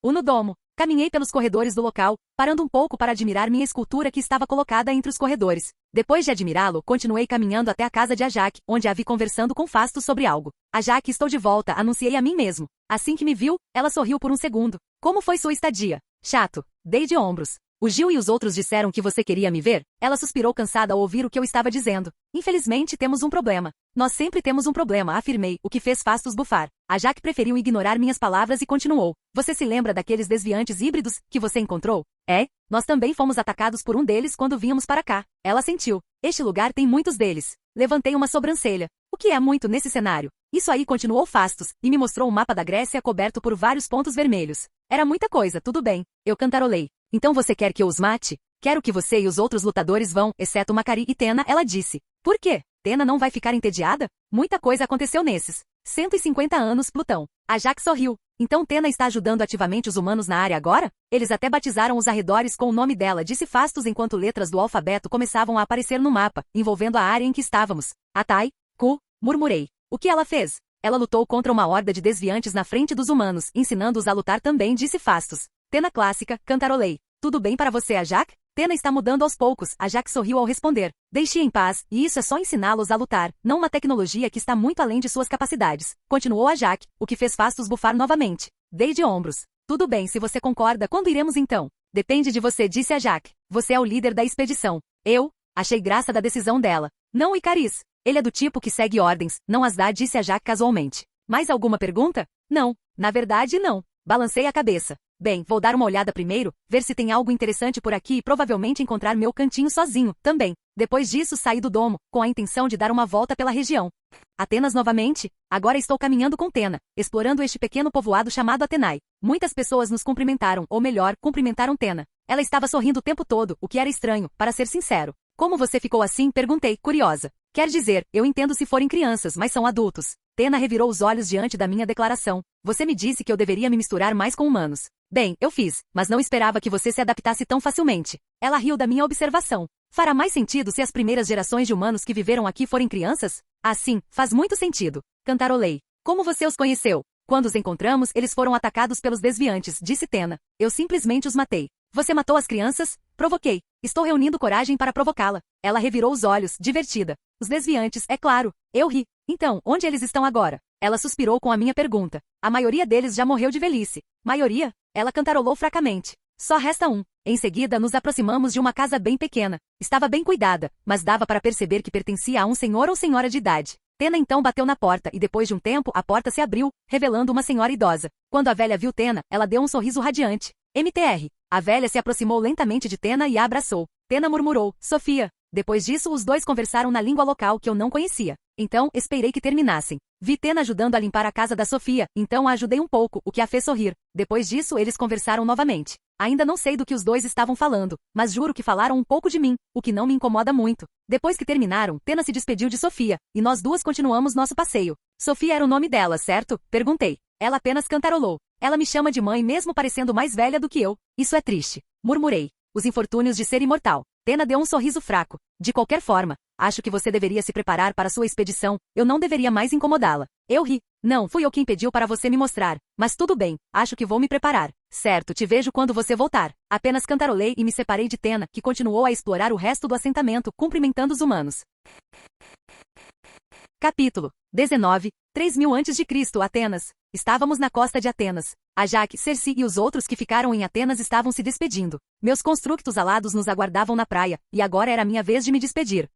No domo. Caminhei pelos corredores do local, parando um pouco para admirar minha escultura que estava colocada entre os corredores. Depois de admirá-lo, continuei caminhando até a casa de Ajak, onde a vi conversando com Phastos sobre algo. Ajak, estou de volta, anunciei a mim mesmo. Assim que me viu, ela sorriu por um segundo. Como foi sua estadia? Chato. Dei de ombros. O Gil e os outros disseram que você queria me ver? Ela suspirou cansada ao ouvir o que eu estava dizendo. Infelizmente temos um problema. Nós sempre temos um problema, afirmei, o que fez Fastos bufar. A Jaque preferiu ignorar minhas palavras e continuou. Você se lembra daqueles desviantes híbridos que você encontrou? É? Nós também fomos atacados por um deles quando vínhamos para cá. Ela sentiu. Este lugar tem muitos deles. Levantei uma sobrancelha. O que é muito nesse cenário? Isso aí, continuou Fastos, e me mostrou um mapa da Grécia coberto por vários pontos vermelhos. Era muita coisa, tudo bem. Eu cantarolei. Então você quer que eu os mate? Quero que você e os outros lutadores vão, exceto Macari e Tena, ela disse. Por quê? Tena não vai ficar entediada? Muita coisa aconteceu nesses 150 anos, Plutão. A Jaque sorriu. Então Tena está ajudando ativamente os humanos na área agora? Eles até batizaram os arredores com o nome dela, disse Fastos enquanto letras do alfabeto começavam a aparecer no mapa, envolvendo a área em que estávamos. Atai, Ku, murmurei. O que ela fez? Ela lutou contra uma horda de desviantes na frente dos humanos, ensinando-os a lutar também, disse Fastos. Tena clássica, cantarolei. Tudo bem para você, a Jaque? Tena está mudando aos poucos, a Jaque sorriu ao responder. Deixe em paz, e isso é só ensiná-los a lutar, não uma tecnologia que está muito além de suas capacidades. Continuou a Jaque, o que fez Fastos bufar novamente. Dei de ombros. Tudo bem, se você concorda, quando iremos então? Depende de você, disse a Jaque. Você é o líder da expedição. Eu? Achei graça da decisão dela. Não o Icaris. Ele é do tipo que segue ordens, não as dá, disse a Jaque casualmente. Mais alguma pergunta? Não. Na verdade, não. Balancei a cabeça. Bem, vou dar uma olhada primeiro, ver se tem algo interessante por aqui e provavelmente encontrar meu cantinho sozinho, também. Depois disso saí do domo, com a intenção de dar uma volta pela região. Atenas novamente? Agora estou caminhando com Tena, explorando este pequeno povoado chamado Atenai. Muitas pessoas nos cumprimentaram, ou melhor, cumprimentaram Tena. Ela estava sorrindo o tempo todo, o que era estranho, para ser sincero. Como você ficou assim? Perguntei, curiosa. Quer dizer, eu entendo se forem crianças, mas são adultos. Tena revirou os olhos diante da minha declaração. Você me disse que eu deveria me misturar mais com humanos. Bem, eu fiz, mas não esperava que você se adaptasse tão facilmente. Ela riu da minha observação. Fará mais sentido se as primeiras gerações de humanos que viveram aqui forem crianças? Ah, sim, faz muito sentido. Cantarolei. Como você os conheceu? Quando os encontramos, eles foram atacados pelos desviantes, disse Tena. Eu simplesmente os matei. Você matou as crianças? Provoquei. Estou reunindo coragem para provocá-la. Ela revirou os olhos, divertida. Os desviantes, é claro. Eu ri. Então, onde eles estão agora? Ela suspirou com a minha pergunta. A maioria deles já morreu de velhice. Maioria? Ela cantarolou fracamente. Só resta um. Em seguida, nos aproximamos de uma casa bem pequena. Estava bem cuidada, mas dava para perceber que pertencia a um senhor ou senhora de idade. Tena então bateu na porta e depois de um tempo a porta se abriu, revelando uma senhora idosa. Quando a velha viu Tena, ela deu um sorriso radiante. MTR. A velha se aproximou lentamente de Tena e a abraçou. Tena murmurou, Sofia. Depois disso, os dois conversaram na língua local que eu não conhecia. Então, esperei que terminassem. Vi Tena ajudando a limpar a casa da Sofia, então a ajudei um pouco, o que a fez sorrir. Depois disso, eles conversaram novamente. Ainda não sei do que os dois estavam falando, mas juro que falaram um pouco de mim, o que não me incomoda muito. Depois que terminaram, Tena se despediu de Sofia, e nós duas continuamos nosso passeio. Sofia era o nome dela, certo? Perguntei. Ela apenas cantarolou. Ela me chama de mãe mesmo parecendo mais velha do que eu. Isso é triste. Murmurei. Os infortúnios de ser imortal. Tena deu um sorriso fraco. De qualquer forma, acho que você deveria se preparar para sua expedição, eu não deveria mais incomodá-la. Eu ri. Não, fui eu quem pediu para você me mostrar. Mas tudo bem, acho que vou me preparar. Certo, te vejo quando você voltar. Apenas cantarolei e me separei de Tena, que continuou a explorar o resto do assentamento, cumprimentando os humanos. Capítulo 19. 3000 a.C., Atenas. Estávamos na costa de Atenas. A Jaque, Circe e os outros que ficaram em Atenas estavam se despedindo. Meus constructos alados nos aguardavam na praia, e agora era minha vez de me despedir.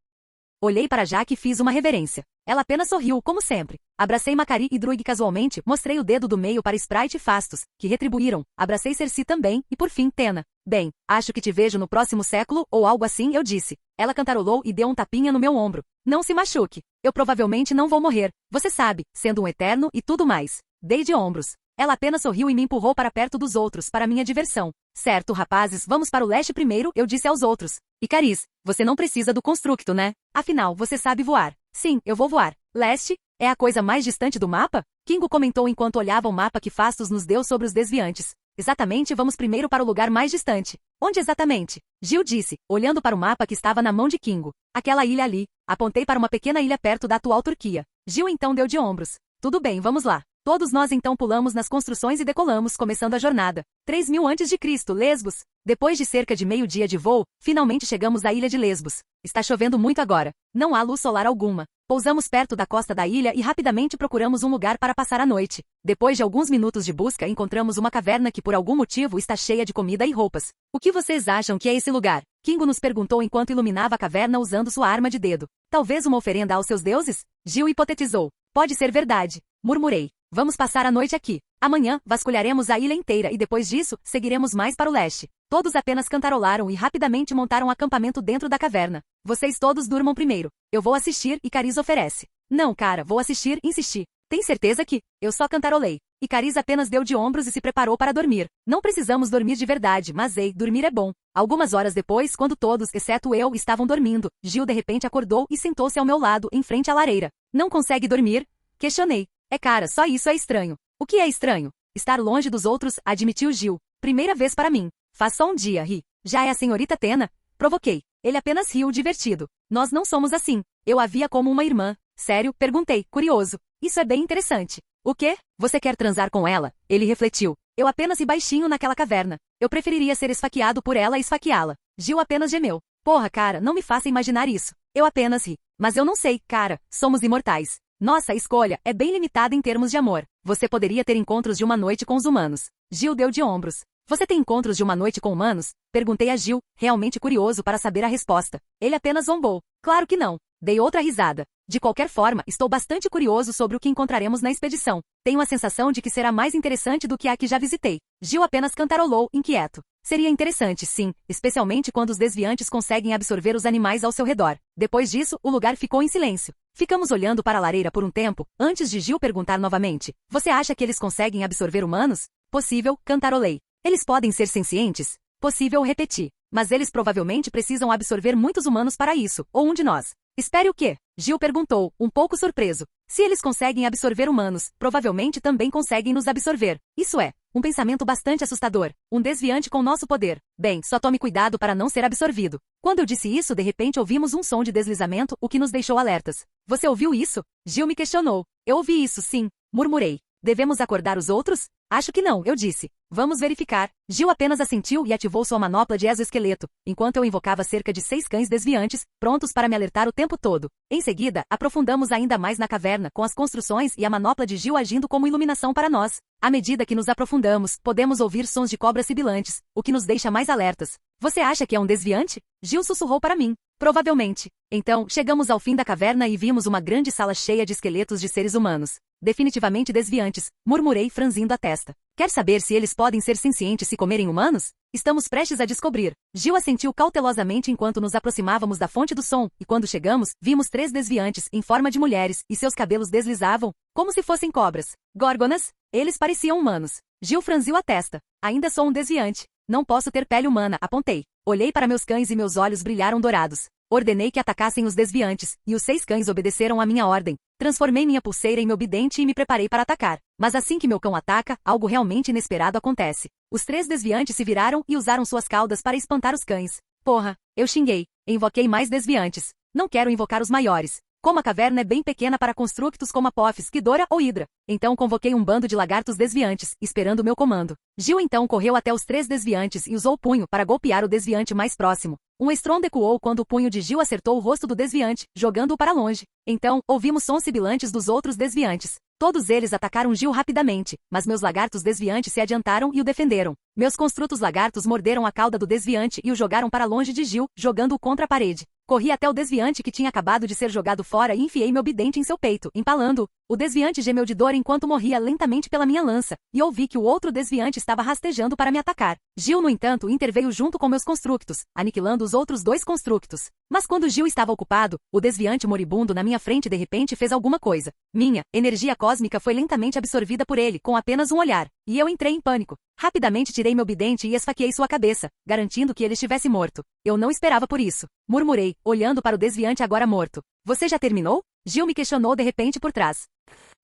Olhei para Jaque e fiz uma reverência. Ela apenas sorriu, como sempre. Abracei Macari e Druig casualmente, mostrei o dedo do meio para Sprite e Fastos, que retribuíram. Abracei Circe também, e por fim Tena. Bem, acho que te vejo no próximo século, ou algo assim, eu disse. Ela cantarolou e deu um tapinha no meu ombro. Não se machuque. Eu provavelmente não vou morrer. Você sabe, sendo um eterno e tudo mais. Dei de ombros. Ela apenas sorriu e me empurrou para perto dos outros, para minha diversão. Certo, rapazes, vamos para o leste primeiro, eu disse aos outros. Icaris, você não precisa do constructo, né? Afinal, você sabe voar. Sim, eu vou voar. Leste? É a coisa mais distante do mapa? Kingo comentou enquanto olhava o mapa que Fastos nos deu sobre os desviantes. Exatamente, vamos primeiro para o lugar mais distante. Onde exatamente? Gil disse, olhando para o mapa que estava na mão de Kingo. Aquela ilha ali. Apontei para uma pequena ilha perto da atual Turquia. Gil então deu de ombros. Tudo bem, vamos lá. Todos nós então pulamos nas construções e decolamos, começando a jornada. 3000 a.C., Lesbos. Depois de cerca de meio-dia de voo, finalmente chegamos à ilha de Lesbos. Está chovendo muito agora. Não há luz solar alguma. Pousamos perto da costa da ilha e rapidamente procuramos um lugar para passar a noite. Depois de alguns minutos de busca, encontramos uma caverna que por algum motivo está cheia de comida e roupas. O que vocês acham que é esse lugar? Kingo nos perguntou enquanto iluminava a caverna usando sua arma de dedo. Talvez uma oferenda aos seus deuses? Gil hipotetizou. Pode ser verdade, murmurei. Vamos passar a noite aqui. Amanhã, vasculharemos a ilha inteira e depois disso, seguiremos mais para o leste. Todos apenas cantarolaram e rapidamente montaram um acampamento dentro da caverna. Vocês todos durmam primeiro. Eu vou assistir e Cariz oferece. Não, cara, vou assistir, insisti. Tem certeza que? Eu só cantarolei. E Cariz apenas deu de ombros e se preparou para dormir. Não precisamos dormir de verdade, mas ei, dormir é bom. Algumas horas depois, quando todos, exceto eu, estavam dormindo, Gil de repente acordou e sentou-se ao meu lado, em frente à lareira. Não consegue dormir? Questionei. É cara, só isso é estranho. O que é estranho? Estar longe dos outros, admitiu Gil. Primeira vez para mim. Faz só um dia, ri. Já é a senhorita Tena? Provoquei. Ele apenas riu divertido. Nós não somos assim. Eu a via como uma irmã. Sério? Perguntei, curioso. Isso é bem interessante. O quê? Você quer transar com ela? Ele refletiu. Eu apenas ri baixinho naquela caverna. Eu preferiria ser esfaqueado por ela e esfaqueá-la. Gil apenas gemeu. Porra, cara, não me faça imaginar isso. Eu apenas ri. Mas eu não sei, cara, somos imortais. Nossa escolha é bem limitada em termos de amor. Você poderia ter encontros de uma noite com os humanos. Gil deu de ombros. Você tem encontros de uma noite com humanos? Perguntei a Gil, realmente curioso para saber a resposta. Ele apenas zombou. Claro que não. Dei outra risada. De qualquer forma, estou bastante curioso sobre o que encontraremos na expedição. Tenho a sensação de que será mais interessante do que a que já visitei. Gil apenas cantarolou, inquieto. Seria interessante, sim, especialmente quando os desviantes conseguem absorver os animais ao seu redor. Depois disso, o lugar ficou em silêncio. Ficamos olhando para a lareira por um tempo, antes de Gil perguntar novamente. Você acha que eles conseguem absorver humanos? Possível, cantarolei. Eles podem ser sencientes? Possível, repeti. Mas eles provavelmente precisam absorver muitos humanos para isso, ou um de nós. Espere o quê? Gil perguntou, um pouco surpreso. Se eles conseguem absorver humanos, provavelmente também conseguem nos absorver. Isso é, um pensamento bastante assustador. Um desviante com nosso poder. Bem, só tome cuidado para não ser absorvido. Quando eu disse isso, de repente ouvimos um som de deslizamento, o que nos deixou alertas. Você ouviu isso? Gil me questionou. Eu ouvi isso, sim. Murmurei. Devemos acordar os outros? Acho que não, eu disse. Vamos verificar. Gil apenas assentiu e ativou sua manopla de exoesqueleto, enquanto eu invocava cerca de 6 cães desviantes, prontos para me alertar o tempo todo. Em seguida, aprofundamos ainda mais na caverna, com as construções e a manopla de Gil agindo como iluminação para nós. À medida que nos aprofundamos, podemos ouvir sons de cobras sibilantes, o que nos deixa mais alertas. Você acha que é um desviante? Gil sussurrou para mim. Provavelmente. Então, chegamos ao fim da caverna e vimos uma grande sala cheia de esqueletos de seres humanos. Definitivamente desviantes, murmurei franzindo a testa. Quer saber se eles podem ser sencientes se comerem humanos? Estamos prestes a descobrir. Gil assentiu cautelosamente enquanto nos aproximávamos da fonte do som, e quando chegamos, vimos 3 desviantes, em forma de mulheres, e seus cabelos deslizavam, como se fossem cobras. Górgonas? Eles pareciam humanos. Gil franziu a testa. Ainda sou um desviante. Não posso ter pele humana, apontei. Olhei para meus cães e meus olhos brilharam dourados. Ordenei que atacassem os desviantes, e os 6 cães obedeceram à minha ordem. Transformei minha pulseira em meu bidente e me preparei para atacar. Mas assim que meu cão ataca, algo realmente inesperado acontece. Os 3 desviantes se viraram e usaram suas caudas para espantar os cães. Porra, eu xinguei. Invoquei mais desviantes. Não quero invocar os maiores. Como a caverna é bem pequena para constructos como Apophis, Ghidorah ou Hydra. Então convoquei um bando de lagartos desviantes, esperando o meu comando. Gil então correu até os 3 desviantes e usou o punho para golpear o desviante mais próximo. Um estrondo ecoou quando o punho de Gil acertou o rosto do desviante, jogando-o para longe. Então, ouvimos sons sibilantes dos outros desviantes. Todos eles atacaram Gil rapidamente, mas meus lagartos desviantes se adiantaram e o defenderam. Meus construtos lagartos morderam a cauda do desviante e o jogaram para longe de Gil, jogando-o contra a parede. Corri até o desviante que tinha acabado de ser jogado fora e enfiei meu bidente em seu peito, empalando-o. O desviante gemeu de dor enquanto morria lentamente pela minha lança, e ouvi que o outro desviante estava rastejando para me atacar. Gil, no entanto, interveio junto com meus constructos, aniquilando os outros 2 constructos. Mas quando Gil estava ocupado, o desviante moribundo na minha frente de repente fez alguma coisa. Minha energia cósmica foi lentamente absorvida por ele, com apenas um olhar, e eu entrei em pânico. Rapidamente tirei meu bidente e esfaqueei sua cabeça, garantindo que ele estivesse morto. Eu não esperava por isso. Murmurei, olhando para o desviante agora morto. Você já terminou? Gil me questionou de repente por trás.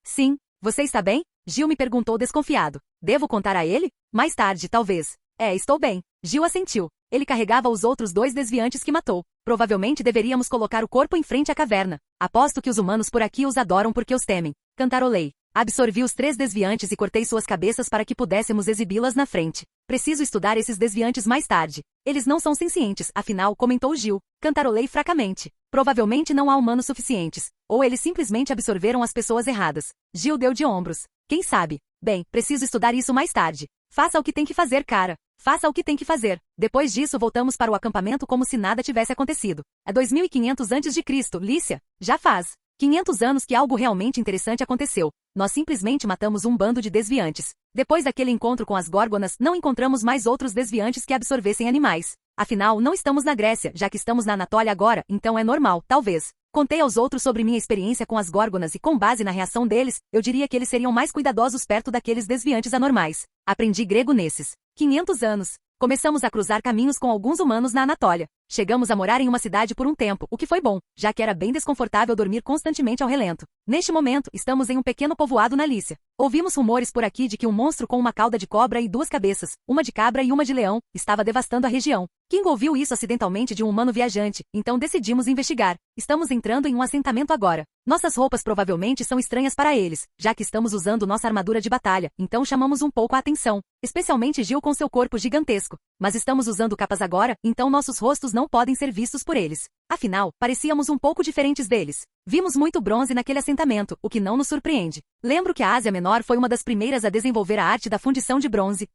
Sim. Você está bem? Gil me perguntou desconfiado. Devo contar a ele? Mais tarde, talvez. Estou bem. Gil assentiu. Ele carregava os outros 2 desviantes que matou. Provavelmente deveríamos colocar o corpo em frente à caverna. Aposto que os humanos por aqui os adoram porque os temem. Cantarolei. Absorvi os 3 desviantes e cortei suas cabeças para que pudéssemos exibi-las na frente. Preciso estudar esses desviantes mais tarde. Eles não são sencientes, afinal, comentou Gil. Cantarolei fracamente. Provavelmente não há humanos suficientes. Ou eles simplesmente absorveram as pessoas erradas. Gil deu de ombros. Quem sabe? Bem, preciso estudar isso mais tarde. Faça o que tem que fazer, cara. Faça o que tem que fazer. Depois disso voltamos para o acampamento como se nada tivesse acontecido. É 2500 a.C., Lícia? Já faz 500 anos que algo realmente interessante aconteceu. Nós simplesmente matamos um bando de desviantes. Depois daquele encontro com as górgonas, não encontramos mais outros desviantes que absorvessem animais. Afinal, não estamos na Grécia, já que estamos na Anatólia agora, então é normal, talvez. Contei aos outros sobre minha experiência com as górgonas e com base na reação deles, eu diria que eles seriam mais cuidadosos perto daqueles desviantes anormais. Aprendi grego nesses 500 anos. Começamos a cruzar caminhos com alguns humanos na Anatólia. Chegamos a morar em uma cidade por um tempo, o que foi bom, já que era bem desconfortável dormir constantemente ao relento. Neste momento, estamos em um pequeno povoado na Lícia. Ouvimos rumores por aqui de que um monstro com uma cauda de cobra e 2 cabeças, uma de cabra e uma de leão, estava devastando a região. King ouviu isso acidentalmente de um humano viajante, então decidimos investigar. Estamos entrando em um assentamento agora. Nossas roupas provavelmente são estranhas para eles, já que estamos usando nossa armadura de batalha, então chamamos um pouco a atenção, especialmente Gil com seu corpo gigantesco. Mas estamos usando capas agora, então nossos rostos não podem ser vistos por eles. Afinal, parecíamos um pouco diferentes deles. Vimos muito bronze naquele assentamento, o que não nos surpreende. Lembro que a Ásia Menor foi uma das primeiras a desenvolver a arte da fundição de bronze.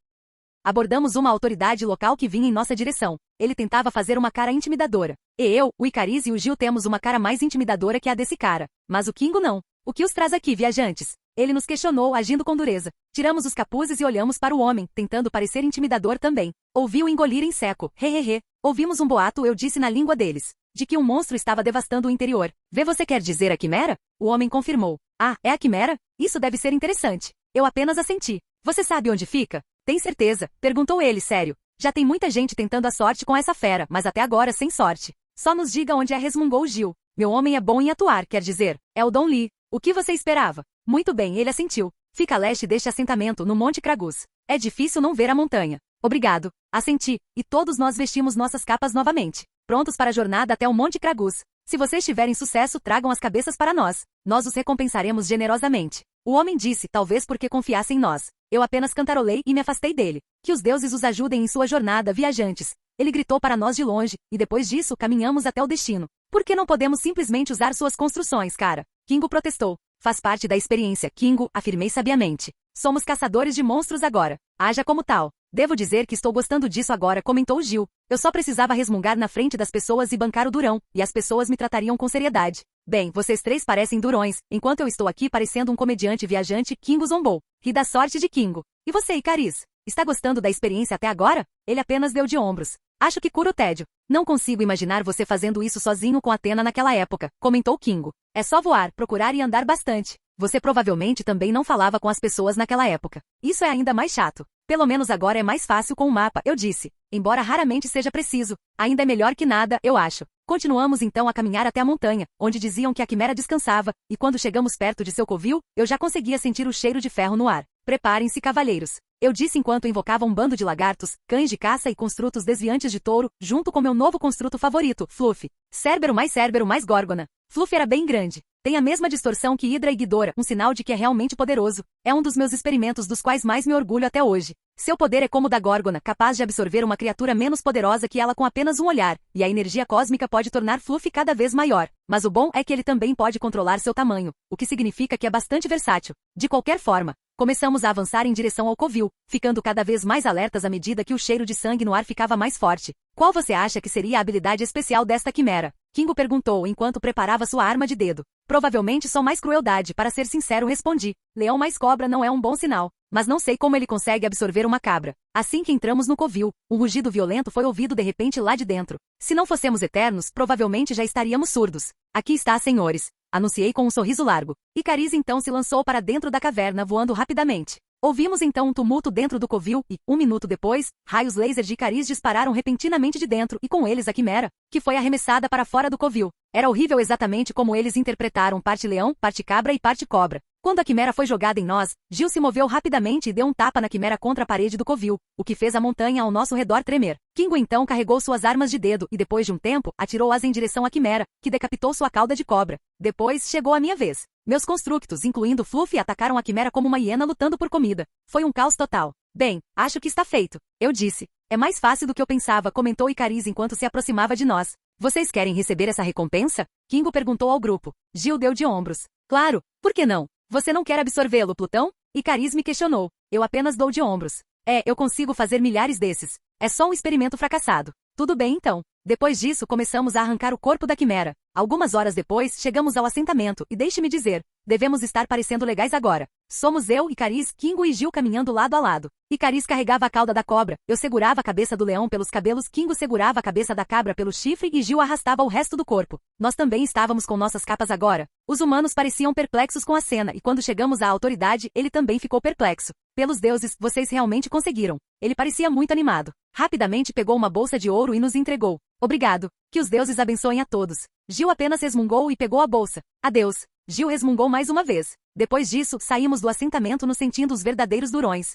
Abordamos uma autoridade local que vinha em nossa direção. Ele tentava fazer uma cara intimidadora. E eu, o Icariz e o Gil temos uma cara mais intimidadora que a desse cara. Mas o Kingo não. O que os traz aqui, viajantes? Ele nos questionou, agindo com dureza. Tiramos os capuzes e olhamos para o homem, tentando parecer intimidador também. Ouviu engolir em seco. Hehehe. Ouvimos um boato, eu disse na língua deles, de que um monstro estava devastando o interior. Vê, você quer dizer a quimera? O homem confirmou. Ah, é a quimera? Isso deve ser interessante. Eu apenas assenti. Você sabe onde fica? Tem certeza? Perguntou ele, sério. Já tem muita gente tentando a sorte com essa fera, mas até agora sem sorte. Só nos diga onde é, resmungou Gil. Meu homem é bom em atuar, quer dizer. É o Dom Lee. O que você esperava? Muito bem, ele assentiu. Fica a leste deste assentamento, no Monte Cragus. É difícil não ver a montanha. Obrigado. Assenti, e todos nós vestimos nossas capas novamente. Prontos para a jornada até o Monte Cragus. Se vocês tiverem sucesso, tragam as cabeças para nós. Nós os recompensaremos generosamente. O homem disse, talvez porque confiasse em nós. Eu apenas cantarolei e me afastei dele. Que os deuses os ajudem em sua jornada, viajantes. Ele gritou para nós de longe, e depois disso caminhamos até o destino. Por que não podemos simplesmente usar suas construções, cara? Kingo protestou. Faz parte da experiência, Kingo, afirmei sabiamente. Somos caçadores de monstros agora. Haja como tal. Devo dizer que estou gostando disso agora, comentou Gil. Eu só precisava resmungar na frente das pessoas e bancar o durão, e as pessoas me tratariam com seriedade. Bem, vocês 3 parecem durões, enquanto eu estou aqui parecendo um comediante viajante, Kingo zombou. Ri da sorte de Kingo. E você, Icariz? Está gostando da experiência até agora? Ele apenas deu de ombros. Acho que cura o tédio. Não consigo imaginar você fazendo isso sozinho com Athena naquela época, comentou Kingo. É só voar, procurar e andar bastante. Você provavelmente também não falava com as pessoas naquela época. Isso é ainda mais chato. Pelo menos agora é mais fácil com o mapa, eu disse. Embora raramente seja preciso. Ainda é melhor que nada, eu acho. Continuamos então a caminhar até a montanha, onde diziam que a quimera descansava, e quando chegamos perto de seu covil, eu já conseguia sentir o cheiro de ferro no ar. Preparem-se, cavalheiros. Eu disse enquanto invocava um bando de lagartos, cães de caça e construtos desviantes de touro, junto com meu novo construto favorito, Fluffy. Cérbero mais górgona. Fluffy era bem grande. Tem a mesma distorção que Hidra e Ghidorah, um sinal de que é realmente poderoso. É um dos meus experimentos dos quais mais me orgulho até hoje. Seu poder é como o da górgona, capaz de absorver uma criatura menos poderosa que ela com apenas um olhar, e a energia cósmica pode tornar Fluffy cada vez maior. Mas o bom é que ele também pode controlar seu tamanho, o que significa que é bastante versátil. De qualquer forma, começamos a avançar em direção ao covil, ficando cada vez mais alertas à medida que o cheiro de sangue no ar ficava mais forte. Qual você acha que seria a habilidade especial desta quimera? Kingo perguntou enquanto preparava sua arma de dedo. Provavelmente só mais crueldade, para ser sincero, respondi. Leão mais cobra não é um bom sinal. Mas não sei como ele consegue absorver uma cabra. Assim que entramos no covil, um rugido violento foi ouvido de repente lá de dentro. Se não fossemos eternos, provavelmente já estaríamos surdos. Aqui está, senhores. Anunciei com um sorriso largo. Icariz então se lançou para dentro da caverna, voando rapidamente. Ouvimos então um tumulto dentro do covil e, 1 minuto depois, raios laser de Icariz dispararam repentinamente de dentro e com eles a quimera, que foi arremessada para fora do covil. Era horrível exatamente como eles interpretaram parte leão, parte cabra e parte cobra. Quando a quimera foi jogada em nós, Gil se moveu rapidamente e deu um tapa na quimera contra a parede do covil, o que fez a montanha ao nosso redor tremer. Kingo então carregou suas armas de dedo e depois de um tempo, atirou-as em direção à quimera, que decapitou sua cauda de cobra. Depois, chegou a minha vez. Meus constructos, incluindo Fluffy, atacaram a quimera como uma hiena lutando por comida. Foi um caos total. Bem, acho que está feito. Eu disse. É mais fácil do que eu pensava, comentou Icariz enquanto se aproximava de nós. Vocês querem receber essa recompensa? Kingo perguntou ao grupo. Gil deu de ombros. Claro, por que não? Você não quer absorvê-lo, Plutão? Icariz me questionou. Eu apenas dou de ombros. Eu consigo fazer milhares desses. É só um experimento fracassado. Tudo bem então. Depois disso, começamos a arrancar o corpo da quimera. Algumas horas depois, chegamos ao assentamento, e deixe-me dizer, devemos estar parecendo legais agora. Somos eu, Icariz, Kingo e Gil caminhando lado a lado. Icariz carregava a cauda da cobra, eu segurava a cabeça do leão pelos cabelos, Kingo segurava a cabeça da cabra pelo chifre e Gil arrastava o resto do corpo. Nós também estávamos com nossas capas agora. Os humanos pareciam perplexos com a cena, e quando chegamos à autoridade, ele também ficou perplexo. Pelos deuses, vocês realmente conseguiram. Ele parecia muito animado. Rapidamente pegou uma bolsa de ouro e nos entregou. Obrigado. Que os deuses abençoem a todos. Gil apenas resmungou e pegou a bolsa. Adeus. Gil resmungou mais uma vez. Depois disso, saímos do assentamento nos sentindo os verdadeiros durões.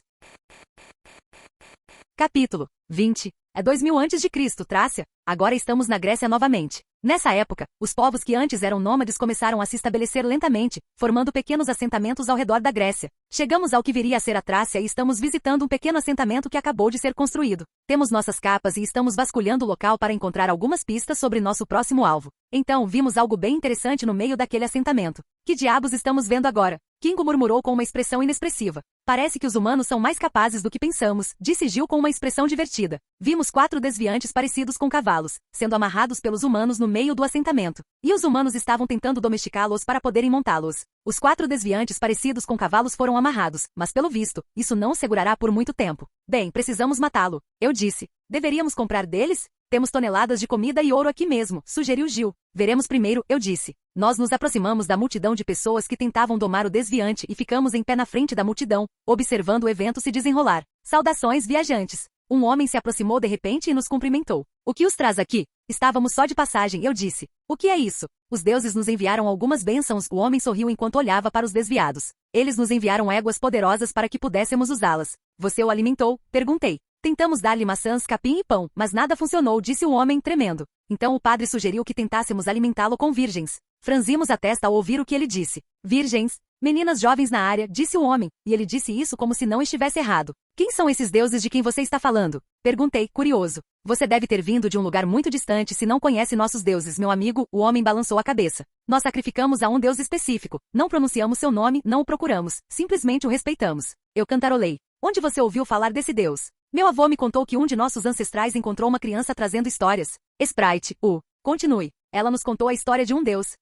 Capítulo 20. É 2000 a.C., Trácia. Agora estamos na Grécia novamente. Nessa época, os povos que antes eram nômades começaram a se estabelecer lentamente, formando pequenos assentamentos ao redor da Grécia. Chegamos ao que viria a ser a Trácia e estamos visitando um pequeno assentamento que acabou de ser construído. Temos nossas capas e estamos vasculhando o local para encontrar algumas pistas sobre nosso próximo alvo. Então, vimos algo bem interessante no meio daquele assentamento. Que diabos estamos vendo agora? Kingo murmurou com uma expressão inexpressiva. Parece que os humanos são mais capazes do que pensamos, disse Gil com uma expressão divertida. Vimos 4 desviantes parecidos com cavalos, sendo amarrados pelos humanos no meio do assentamento. E os humanos estavam tentando domesticá-los para poderem montá-los. Os 4 desviantes parecidos com cavalos foram amarrados, mas pelo visto, isso não segurará por muito tempo. Bem, precisamos matá-lo. Eu disse. Deveríamos comprar deles? Temos toneladas de comida e ouro aqui mesmo, sugeriu Gil. Veremos primeiro, eu disse. Nós nos aproximamos da multidão de pessoas que tentavam domar o desviante e ficamos em pé na frente da multidão, observando o evento se desenrolar. Saudações, viajantes. Um homem se aproximou de repente e nos cumprimentou. O que os traz aqui? Estávamos só de passagem, eu disse. O que é isso? Os deuses nos enviaram algumas bênçãos, o homem sorriu enquanto olhava para os desviados. Eles nos enviaram éguas poderosas para que pudéssemos usá-las. Você o alimentou? Perguntei. Tentamos dar-lhe maçãs, capim e pão, mas nada funcionou, disse o homem, tremendo. Então o padre sugeriu que tentássemos alimentá-lo com virgens. Franzimos a testa ao ouvir o que ele disse. Virgens? Meninas jovens na área, disse o homem, e ele disse isso como se não estivesse errado. Quem são esses deuses de quem você está falando? Perguntei, curioso. Você deve ter vindo de um lugar muito distante se não conhece nossos deuses, meu amigo, o homem balançou a cabeça. Nós sacrificamos a um deus específico, não pronunciamos seu nome, não o procuramos, simplesmente o respeitamos. Eu cantarolei. Onde você ouviu falar desse deus? Meu avô me contou que um de nossos ancestrais encontrou uma criança trazendo histórias. Sprite, Continue. Ela nos contou a história de um Deus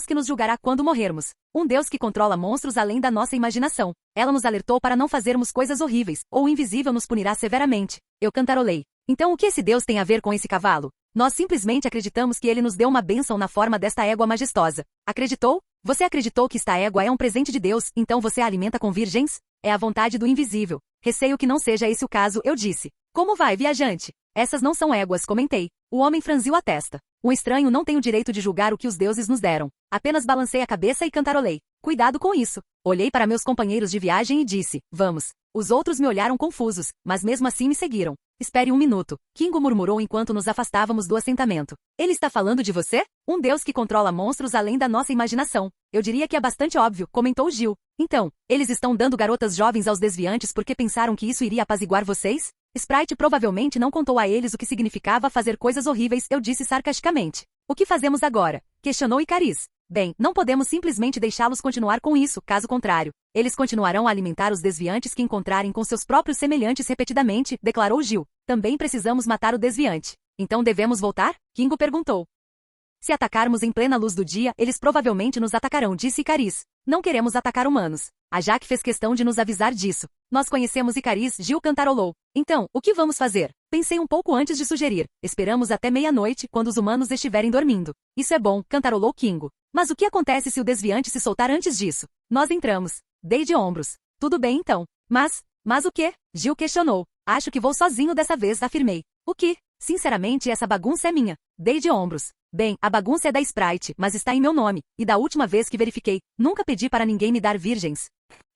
que nos julgará quando morrermos. Um Deus que controla monstros além da nossa imaginação. Ela nos alertou para não fazermos coisas horríveis, ou o invisível nos punirá severamente. Eu cantarolei. Então o que esse Deus tem a ver com esse cavalo? Nós simplesmente acreditamos que ele nos deu uma bênção na forma desta égua majestosa. Acreditou? Você acreditou que esta égua é um presente de Deus, então você a alimenta com virgens? É a vontade do invisível. Receio que não seja esse o caso, eu disse. Como vai, viajante? Essas não são éguas, comentei. O homem franziu a testa. Um estranho não tem o direito de julgar o que os deuses nos deram. Apenas balancei a cabeça e cantarolei. Cuidado com isso. Olhei para meus companheiros de viagem e disse, vamos. Os outros me olharam confusos, mas mesmo assim me seguiram. Espere um minuto. Kingo murmurou enquanto nos afastávamos do assentamento. Ele está falando de você? Um deus que controla monstros além da nossa imaginação. Eu diria que é bastante óbvio, comentou Gil. Então, eles estão dando garotas jovens aos desviantes porque pensaram que isso iria apaziguar vocês? Sprite provavelmente não contou a eles o que significava fazer coisas horríveis, eu disse sarcasticamente. O que fazemos agora? Questionou Icariz. Bem, não podemos simplesmente deixá-los continuar com isso, caso contrário. Eles continuarão a alimentar os desviantes que encontrarem com seus próprios semelhantes repetidamente, declarou Gil. Também precisamos matar o desviante. Então devemos voltar? Kingo perguntou. Se atacarmos em plena luz do dia, eles provavelmente nos atacarão, disse Icariz. Não queremos atacar humanos. A Jaque fez questão de nos avisar disso. Nós conhecemos Icariz, Gil cantarolou. Então, o que vamos fazer? Pensei um pouco antes de sugerir. Esperamos até meia-noite, quando os humanos estiverem dormindo. Isso é bom, cantarolou Kingo. Mas o que acontece se o desviante se soltar antes disso? Nós entramos. Dei de ombros. Tudo bem então. Mas o quê? Gil questionou. Acho que vou sozinho dessa vez, afirmei. O que? Sinceramente, essa bagunça é minha. Dei de ombros. Bem, a bagunça é da Sprite, mas está em meu nome. E da última vez que verifiquei, nunca pedi para ninguém me dar virgens.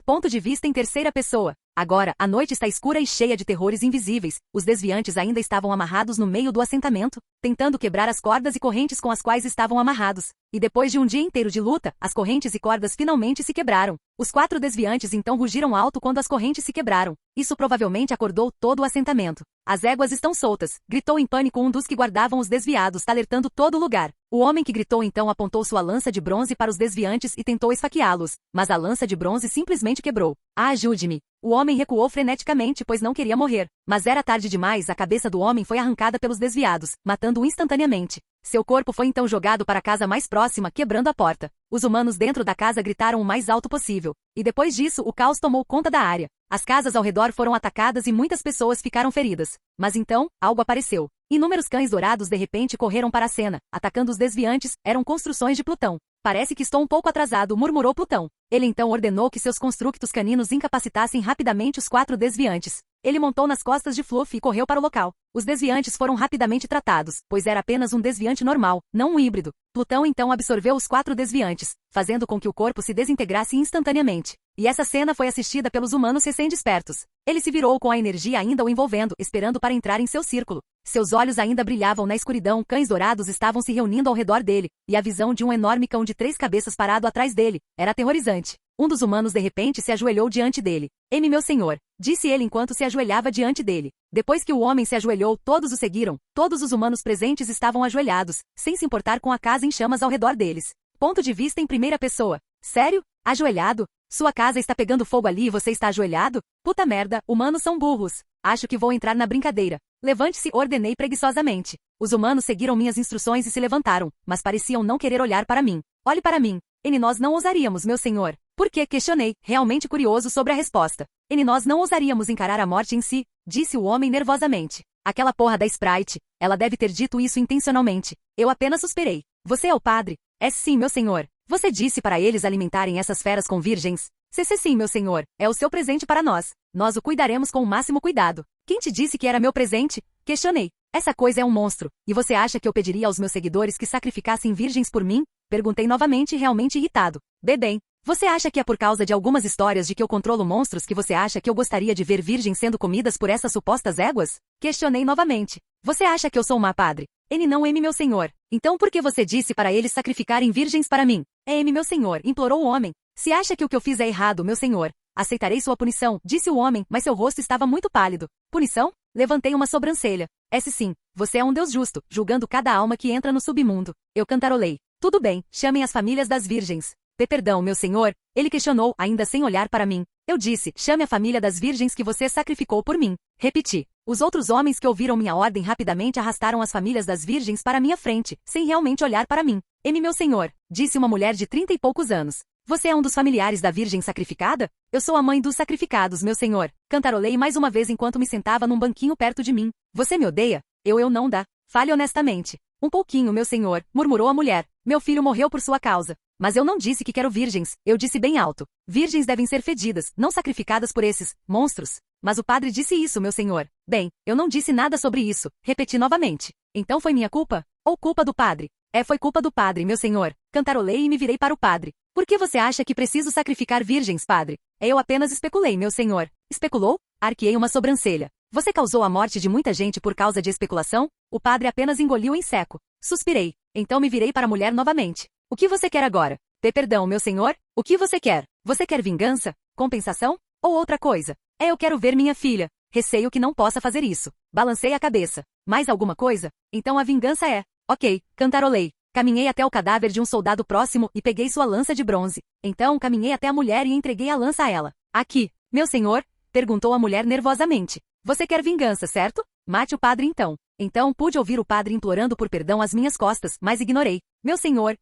Ponto de vista em terceira pessoa. Agora, a noite está escura e cheia de terrores invisíveis. Os desviantes ainda estavam amarrados no meio do assentamento, tentando quebrar as cordas e correntes com as quais estavam amarrados. E depois de um dia inteiro de luta, as correntes e cordas finalmente se quebraram. Os 4 desviantes então rugiram alto quando as correntes se quebraram. Isso provavelmente acordou todo o assentamento. As éguas estão soltas, gritou em pânico um dos que guardavam os desviados, alertando todo o lugar. O homem que gritou então apontou sua lança de bronze para os desviantes e tentou esfaqueá-los, mas a lança de bronze simplesmente quebrou. Ah, ajude-me! O homem recuou freneticamente pois não queria morrer. Mas era tarde demais, a cabeça do homem foi arrancada pelos desviados, matando-o instantaneamente. Seu corpo foi então jogado para a casa mais próxima, quebrando a porta. Os humanos dentro da casa gritaram o mais alto possível. E depois disso, o caos tomou conta da área. As casas ao redor foram atacadas e muitas pessoas ficaram feridas. Mas então, algo apareceu. Inúmeros cães dourados de repente correram para a cena, atacando os desviantes. Eram construções de Plutão. Parece que estou um pouco atrasado, murmurou Plutão. Ele então ordenou que seus constructos caninos incapacitassem rapidamente os 4 desviantes. Ele montou nas costas de Fluffy e correu para o local. Os desviantes foram rapidamente tratados, pois era apenas um desviante normal, não um híbrido. Plutão então absorveu os 4 desviantes, fazendo com que o corpo se desintegrasse instantaneamente. E essa cena foi assistida pelos humanos recém-despertos. Ele se virou com a energia ainda o envolvendo, esperando para entrar em seu círculo. Seus olhos ainda brilhavam na escuridão, cães dourados estavam se reunindo ao redor dele, e a visão de um enorme cão de 3 cabeças parado atrás dele era aterrorizante. Um dos humanos de repente se ajoelhou diante dele. Eme, meu senhor, disse ele enquanto se ajoelhava diante dele. Depois que o homem se ajoelhou, todos o seguiram. Todos os humanos presentes estavam ajoelhados, sem se importar com a casa em chamas ao redor deles. Ponto de vista em primeira pessoa. Sério? Ajoelhado? Sua casa está pegando fogo ali e você está ajoelhado? Puta merda, humanos são burros. Acho que vou entrar na brincadeira. Levante-se, ordenei preguiçosamente. Os humanos seguiram minhas instruções e se levantaram, mas pareciam não querer olhar para mim. Olhe para mim. E nós não ousaríamos, meu senhor. Por que? Questionei, realmente curioso sobre a resposta. E nós não ousaríamos encarar a morte em si, disse o homem nervosamente. Aquela porra da Sprite, ela deve ter dito isso intencionalmente. Eu apenas suspirei. Você é o padre? É sim, meu senhor. Você disse para eles alimentarem essas feras com virgens? Sim, meu senhor. É o seu presente para nós. Nós o cuidaremos com o máximo cuidado. Quem te disse que era meu presente? Questionei. Essa coisa é um monstro. E você acha que eu pediria aos meus seguidores que sacrificassem virgens por mim? Perguntei novamente, realmente irritado. Bem, você acha que é por causa de algumas histórias de que eu controlo monstros que você acha que eu gostaria de ver virgens sendo comidas por essas supostas éguas? Questionei novamente. Você acha que eu sou má padre? Ele não, meu senhor. Então por que você disse para eles sacrificarem virgens para mim? É, meu senhor, implorou o homem. Se acha que o que eu fiz é errado, meu senhor, aceitarei sua punição, disse o homem, mas seu rosto estava muito pálido. Punição? Levantei uma sobrancelha. Sim, você é um Deus justo, julgando cada alma que entra no submundo. Eu cantarolei. Tudo bem, chamem as famílias das virgens. Perdão, meu senhor, ele questionou, ainda sem olhar para mim. Eu disse, chame a família das virgens que você sacrificou por mim. Repeti. Os outros homens que ouviram minha ordem rapidamente arrastaram as famílias das virgens para minha frente, sem realmente olhar para mim. Meu senhor, disse uma mulher de 30 e poucos anos. Você é um dos familiares da virgem sacrificada? Eu sou a mãe dos sacrificados, meu senhor. Cantarolei mais uma vez enquanto me sentava num banquinho perto de mim. Você me odeia? Eu não dá. Fale honestamente. Um pouquinho, meu senhor, murmurou a mulher. Meu filho morreu por sua causa. Mas eu não disse que quero virgens, eu disse bem alto. Virgens devem ser fedidas, não sacrificadas por esses monstros. Mas o padre disse isso, meu senhor. Bem, eu não disse nada sobre isso, repeti novamente. Então foi minha culpa? Ou culpa do padre? Foi culpa do padre, meu senhor. Cantarolei e me virei para o padre. Por que você acha que preciso sacrificar virgens, padre? Eu apenas especulei, meu senhor. Especulou? Arqueei uma sobrancelha. Você causou a morte de muita gente por causa de especulação? O padre apenas engoliu em seco. Suspirei. Então me virei para a mulher novamente. O que você quer agora? Perdão, meu senhor? O que você quer? Você quer vingança? Compensação? Ou outra coisa? Eu quero ver minha filha. Receio que não possa fazer isso. Balancei a cabeça. Mais alguma coisa? Então a vingança é... Ok, cantarolei. Caminhei até o cadáver de um soldado próximo e peguei sua lança de bronze. Então caminhei até a mulher e entreguei a lança a ela. Aqui, meu senhor? Perguntou a mulher nervosamente. Você quer vingança, certo? Mate o padre então. Então pude ouvir o padre implorando por perdão às minhas costas, mas ignorei. Meu senhor,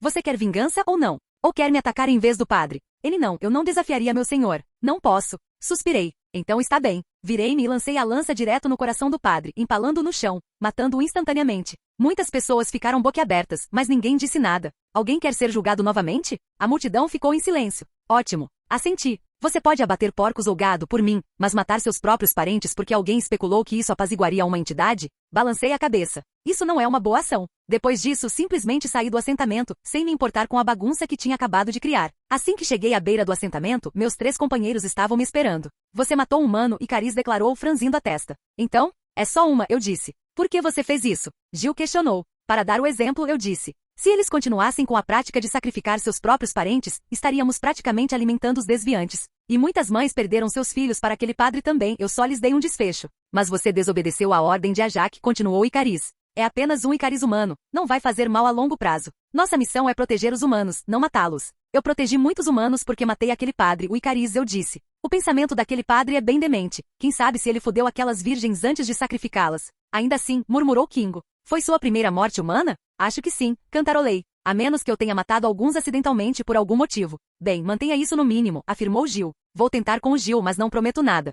você quer vingança ou não? Ou quer me atacar em vez do padre? Ele não, eu não desafiaria meu senhor. Não posso. Suspirei. Então está bem. Virei-me e lancei a lança direto no coração do padre, empalando-o no chão, matando-o instantaneamente. Muitas pessoas ficaram boquiabertas, mas ninguém disse nada. Alguém quer ser julgado novamente? A multidão ficou em silêncio. Ótimo. Assenti. Você pode abater porcos ou gado por mim, mas matar seus próprios parentes porque alguém especulou que isso apaziguaria uma entidade? Balancei a cabeça. Isso não é uma boa ação. Depois disso, simplesmente saí do assentamento, sem me importar com a bagunça que tinha acabado de criar. Assim que cheguei à beira do assentamento, meus 3 companheiros estavam me esperando. Você matou um humano, Icariz declarou franzindo a testa. Então? É só uma, eu disse. Por que você fez isso? Gil questionou. Para dar o exemplo, eu disse. Se eles continuassem com a prática de sacrificar seus próprios parentes, estaríamos praticamente alimentando os desviantes. E muitas mães perderam seus filhos para aquele padre também, eu só lhes dei um desfecho. Mas você desobedeceu a ordem de Ajak, continuou Icariz. É apenas um Icariz humano, não vai fazer mal a longo prazo. Nossa missão é proteger os humanos, não matá-los. Eu protegi muitos humanos porque matei aquele padre, o Icariz, eu disse. O pensamento daquele padre é bem demente. Quem sabe se ele fudeu aquelas virgens antes de sacrificá-las. Ainda assim, murmurou Kingo. Foi sua primeira morte humana? Acho que sim, cantarolei. A menos que eu tenha matado alguns acidentalmente por algum motivo. Bem, mantenha isso no mínimo, afirmou Gil. Vou tentar com o Gil, mas não prometo nada.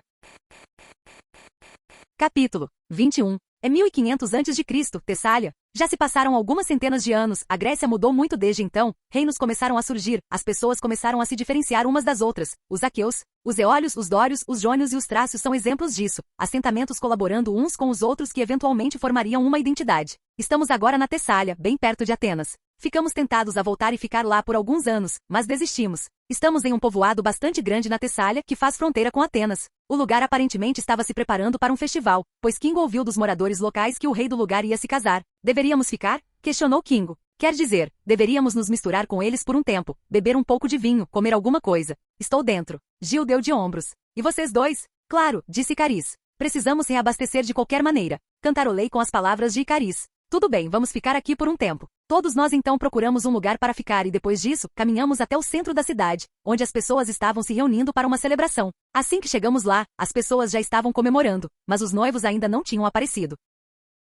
Capítulo 21. É 1500 a.C., Tessália. Já se passaram algumas centenas de anos, a Grécia mudou muito desde então, reinos começaram a surgir, as pessoas começaram a se diferenciar umas das outras. Os aqueus, os eólios, os dórios, os jônios e os trácios são exemplos disso, assentamentos colaborando uns com os outros que eventualmente formariam uma identidade. Estamos agora na Tessália, bem perto de Atenas. Ficamos tentados a voltar e ficar lá por alguns anos, mas desistimos. Estamos em um povoado bastante grande na Tessália que faz fronteira com Atenas. O lugar aparentemente estava se preparando para um festival, pois Kingo ouviu dos moradores locais que o rei do lugar ia se casar. Deveríamos ficar? Questionou Kingo. Quer dizer, deveríamos nos misturar com eles por um tempo, beber um pouco de vinho, comer alguma coisa. Estou dentro. Gil deu de ombros. E vocês dois? Claro, disse Icariz. Precisamos reabastecer de qualquer maneira. Cantarolei com as palavras de Icariz. Tudo bem, vamos ficar aqui por um tempo. Todos nós então procuramos um lugar para ficar e depois disso, caminhamos até o centro da cidade, onde as pessoas estavam se reunindo para uma celebração. Assim que chegamos lá, as pessoas já estavam comemorando, mas os noivos ainda não tinham aparecido.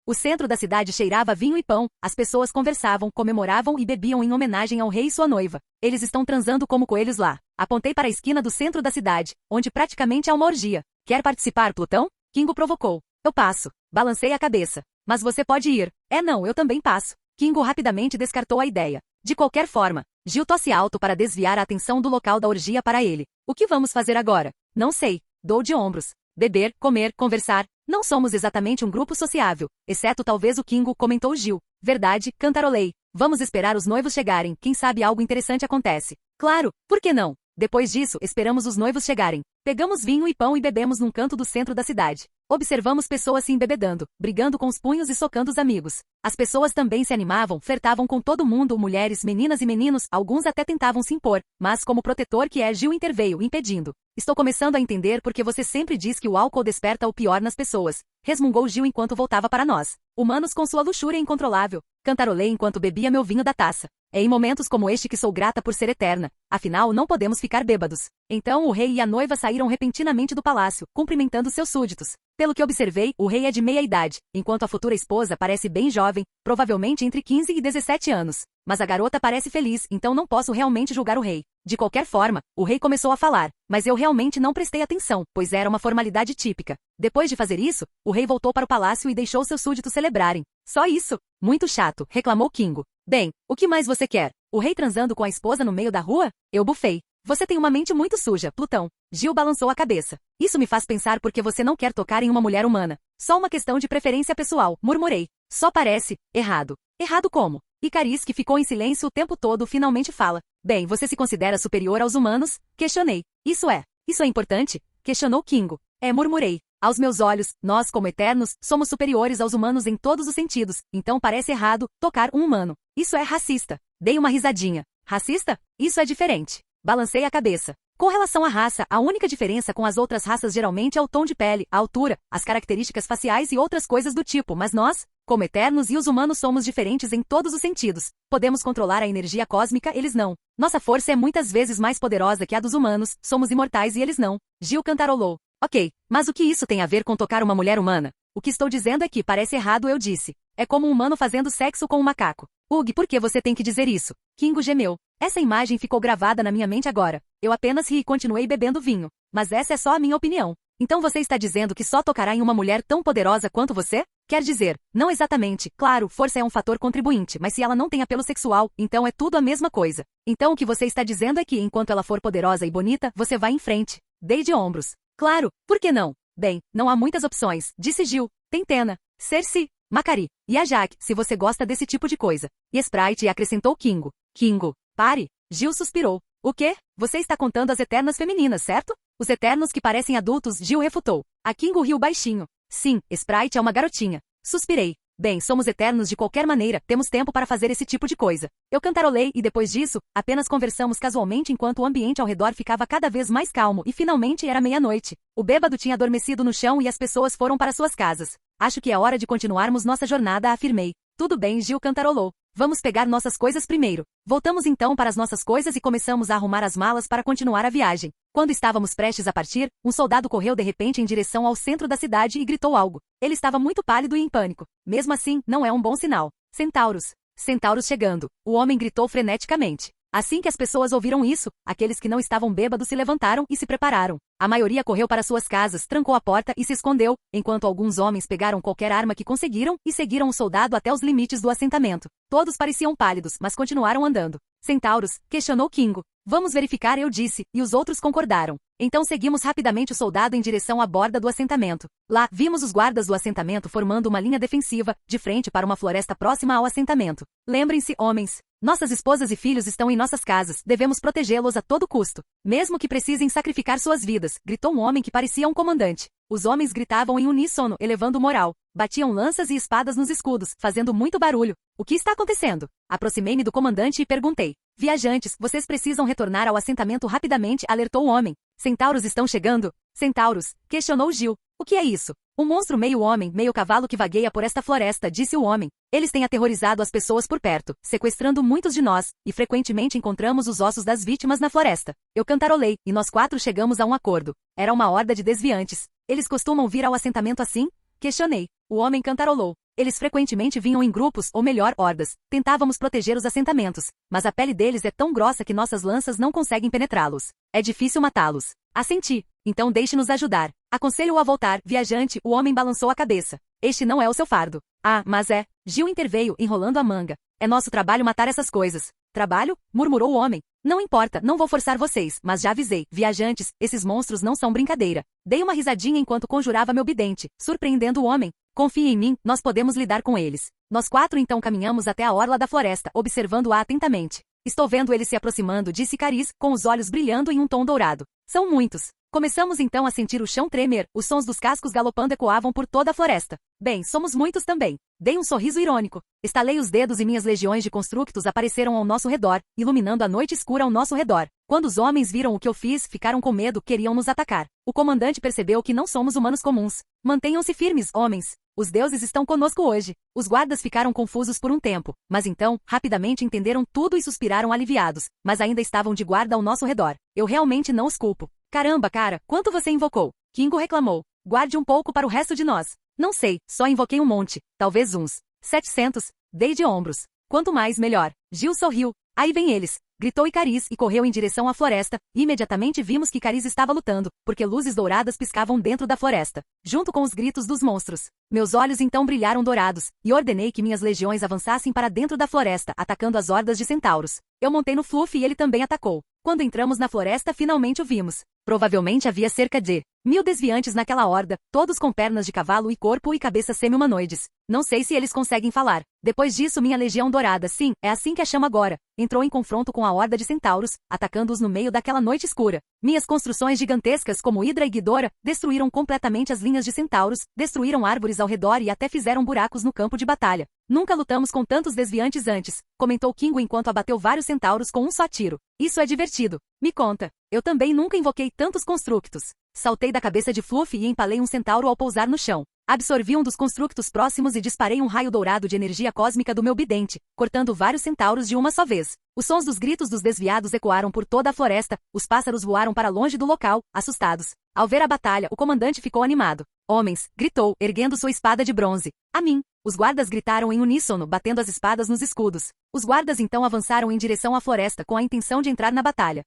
O centro da cidade cheirava a vinho e pão, as pessoas conversavam, comemoravam e bebiam em homenagem ao rei e sua noiva. Eles estão transando como coelhos lá. Apontei para a esquina do centro da cidade, onde praticamente há uma orgia. Quer participar, Plutão? Kingo provocou. Eu passo. Balancei a cabeça. Mas você pode ir. Não, eu também passo. Kingo rapidamente descartou a ideia. De qualquer forma, Gil tosse alto para desviar a atenção do local da orgia para ele. O que vamos fazer agora? Não sei. Dou de ombros. Beber, comer, conversar. Não somos exatamente um grupo sociável, exceto talvez o Kingo, comentou Gil. Verdade, cantarolei. Vamos esperar os noivos chegarem, quem sabe algo interessante acontece. Claro, por que não? Depois disso, esperamos os noivos chegarem. Pegamos vinho e pão e bebemos num canto do centro da cidade. Observamos pessoas se embebedando, brigando com os punhos e socando os amigos. As pessoas também se animavam, flertavam com todo mundo, mulheres, meninas e meninos, alguns até tentavam se impor, mas como protetor que é, Gil interveio, impedindo. Estou começando a entender porque você sempre diz que o álcool desperta o pior nas pessoas. Resmungou Gil enquanto voltava para nós. Humanos com sua luxúria incontrolável. Cantarolei enquanto bebia meu vinho da taça. É em momentos como este que sou grata por ser eterna. Afinal, não podemos ficar bêbados. Então o rei e a noiva saíram repentinamente do palácio, cumprimentando seus súditos. Pelo que observei, o rei é de meia idade, enquanto a futura esposa parece bem jovem, provavelmente entre 15 e 17 anos. Mas a garota parece feliz, então não posso realmente julgar o rei. De qualquer forma, o rei começou a falar, mas eu realmente não prestei atenção, pois era uma formalidade típica. Depois de fazer isso, o rei voltou para o palácio e deixou seus súditos celebrarem. Só isso? Muito chato, reclamou Kingo. Bem, o que mais você quer? O rei transando com a esposa no meio da rua? Eu bufei. Você tem uma mente muito suja, Plutão. Gil balançou a cabeça. Isso me faz pensar porque você não quer tocar em uma mulher humana. Só uma questão de preferência pessoal, murmurei. Só parece errado. Errado como? Icariz, que ficou em silêncio o tempo todo, finalmente fala. Bem, você se considera superior aos humanos? Questionei. Isso é importante? Questionou Kingo. Murmurei. Aos meus olhos, nós, como eternos, somos superiores aos humanos em todos os sentidos, então parece errado tocar um humano. Isso é racista. Dei uma risadinha. Racista? Isso é diferente. Balancei a cabeça. Com relação à raça, a única diferença com as outras raças geralmente é o tom de pele, a altura, as características faciais e outras coisas do tipo, mas nós, como eternos e os humanos somos diferentes em todos os sentidos. Podemos controlar a energia cósmica, eles não. Nossa força é muitas vezes mais poderosa que a dos humanos, somos imortais e eles não. Gil cantarolou. Ok, mas o que isso tem a ver com tocar uma mulher humana? O que estou dizendo é que parece errado, eu disse. É como um humano fazendo sexo com um macaco. Ugh, por que você tem que dizer isso? Kingo gemeu. Essa imagem ficou gravada na minha mente agora. Eu apenas ri e continuei bebendo vinho. Mas essa é só a minha opinião. Então você está dizendo que só tocará em uma mulher tão poderosa quanto você? Quer dizer, não exatamente, claro, força é um fator contribuinte, mas se ela não tem apelo sexual, então é tudo a mesma coisa. Então o que você está dizendo é que enquanto ela for poderosa e bonita, você vai em frente. Dei de ombros. Claro, por que não? Bem, não há muitas opções, disse Jill. Tem Tena, Cersei, Macari, e a Jaque, se você gosta desse tipo de coisa. E Sprite acrescentou Kingo. Kingo, pare. Jill suspirou. O quê? Você está contando as Eternas femininas, certo? Os Eternos que parecem adultos, Jill refutou. A Kingo riu baixinho. Sim, Sprite é uma garotinha. Suspirei. Bem, somos Eternos de qualquer maneira, temos tempo para fazer esse tipo de coisa. Eu cantarolei e depois disso, apenas conversamos casualmente enquanto o ambiente ao redor ficava cada vez mais calmo e finalmente era meia-noite. O bêbado tinha adormecido no chão e as pessoas foram para suas casas. Acho que é hora de continuarmos nossa jornada, afirmei. Tudo bem, Jill cantarolou. Vamos pegar nossas coisas primeiro. Voltamos então para as nossas coisas e começamos a arrumar as malas para continuar a viagem. Quando estávamos prestes a partir, um soldado correu de repente em direção ao centro da cidade e gritou algo. Ele estava muito pálido e em pânico. Mesmo assim, não é um bom sinal. Centauros. Centauros chegando. O homem gritou freneticamente. Assim que as pessoas ouviram isso, aqueles que não estavam bêbados se levantaram e se prepararam. A maioria correu para suas casas, trancou a porta e se escondeu, enquanto alguns homens pegaram qualquer arma que conseguiram e seguiram o soldado até os limites do assentamento. Todos pareciam pálidos, mas continuaram andando. Centauros, questionou Kingo. Vamos verificar, eu disse, e os outros concordaram. Então seguimos rapidamente o soldado em direção à borda do assentamento. Lá, vimos os guardas do assentamento formando uma linha defensiva, de frente para uma floresta próxima ao assentamento. Lembrem-se, homens. Nossas esposas e filhos estão em nossas casas, devemos protegê-los a todo custo. Mesmo que precisem sacrificar suas vidas, gritou um homem que parecia um comandante. Os homens gritavam em uníssono, elevando o moral. Batiam lanças e espadas nos escudos, fazendo muito barulho. O que está acontecendo? Aproximei-me do comandante e perguntei. Viajantes, vocês precisam retornar ao assentamento rapidamente, alertou o homem. Centauros estão chegando? Centauros, questionou Jill. O que é isso? Um monstro meio homem, meio cavalo que vagueia por esta floresta, disse o homem. Eles têm aterrorizado as pessoas por perto, sequestrando muitos de nós, e frequentemente encontramos os ossos das vítimas na floresta. Eu cantarolei, e nós 4 chegamos a um acordo. Era uma horda de desviantes. Eles costumam vir ao assentamento assim? Questionei. O homem cantarolou. Eles frequentemente vinham em grupos, ou melhor, hordas. Tentávamos proteger os assentamentos, mas a pele deles é tão grossa que nossas lanças não conseguem penetrá-los. É difícil matá-los. Assenti. Então deixe-nos ajudar. Aconselho-o a voltar, viajante, o homem balançou a cabeça. Este não é o seu fardo. Ah, mas é. Jill interveio, enrolando a manga. É nosso trabalho matar essas coisas. Trabalho? Murmurou o homem. Não importa, não vou forçar vocês, mas já avisei. Viajantes, esses monstros não são brincadeira. Dei uma risadinha enquanto conjurava meu bidente, surpreendendo o homem. Confie em mim, nós podemos lidar com eles. Nós 4 então caminhamos até a orla da floresta, observando-a atentamente. Estou vendo eles se aproximando, disse Cariz, com os olhos brilhando em um tom dourado. São muitos. Começamos então a sentir o chão tremer, os sons dos cascos galopando ecoavam por toda a floresta. Bem, somos muitos também. Dei um sorriso irônico. Estalei os dedos e minhas legiões de constructos apareceram ao nosso redor, iluminando a noite escura ao nosso redor. Quando os homens viram o que eu fiz, ficaram com medo, queriam nos atacar. O comandante percebeu que não somos humanos comuns. Mantenham-se firmes, homens. Os deuses estão conosco hoje. Os guardas ficaram confusos por um tempo, mas então, rapidamente entenderam tudo e suspiraram aliviados, mas ainda estavam de guarda ao nosso redor. Eu realmente não os culpo. Caramba, cara, quanto você invocou? Kingo reclamou. Guarde um pouco para o resto de nós. Não sei, só invoquei um monte. Talvez uns 700. Dei de ombros. Quanto mais, melhor. Jill sorriu. Aí vem eles. Gritou Icariz e correu em direção à floresta, e imediatamente vimos que Icariz estava lutando, porque luzes douradas piscavam dentro da floresta, junto com os gritos dos monstros. Meus olhos então brilharam dourados, e ordenei que minhas legiões avançassem para dentro da floresta, atacando as hordas de centauros. Eu montei no Fluff e ele também atacou. Quando entramos na floresta, finalmente o vimos. Provavelmente havia cerca de 1000 desviantes naquela horda, todos com pernas de cavalo e corpo e cabeças semi-humanoides. Não sei se eles conseguem falar. Depois disso, minha legião dourada, sim, é assim que a chamo agora, entrou em confronto com a horda de centauros, atacando-os no meio daquela noite escura. Minhas construções gigantescas como Hidra e Ghidorah destruíram completamente as linhas de centauros, destruíram árvores ao redor e até fizeram buracos no campo de batalha. Nunca lutamos com tantos desviantes antes, comentou Kingo enquanto abateu vários centauros com um só tiro. Isso é divertido. Me conta. Eu também nunca invoquei tantos constructos. Saltei da cabeça de Fluff e empalei um centauro ao pousar no chão. Absorvi um dos constructos próximos e disparei um raio dourado de energia cósmica do meu bidente, cortando vários centauros de uma só vez. Os sons dos gritos dos desviados ecoaram por toda a floresta, os pássaros voaram para longe do local, assustados. Ao ver a batalha, o comandante ficou animado. Homens, gritou, erguendo sua espada de bronze. A mim. Os guardas gritaram em uníssono, batendo as espadas nos escudos. Os guardas então avançaram em direção à floresta com a intenção de entrar na batalha.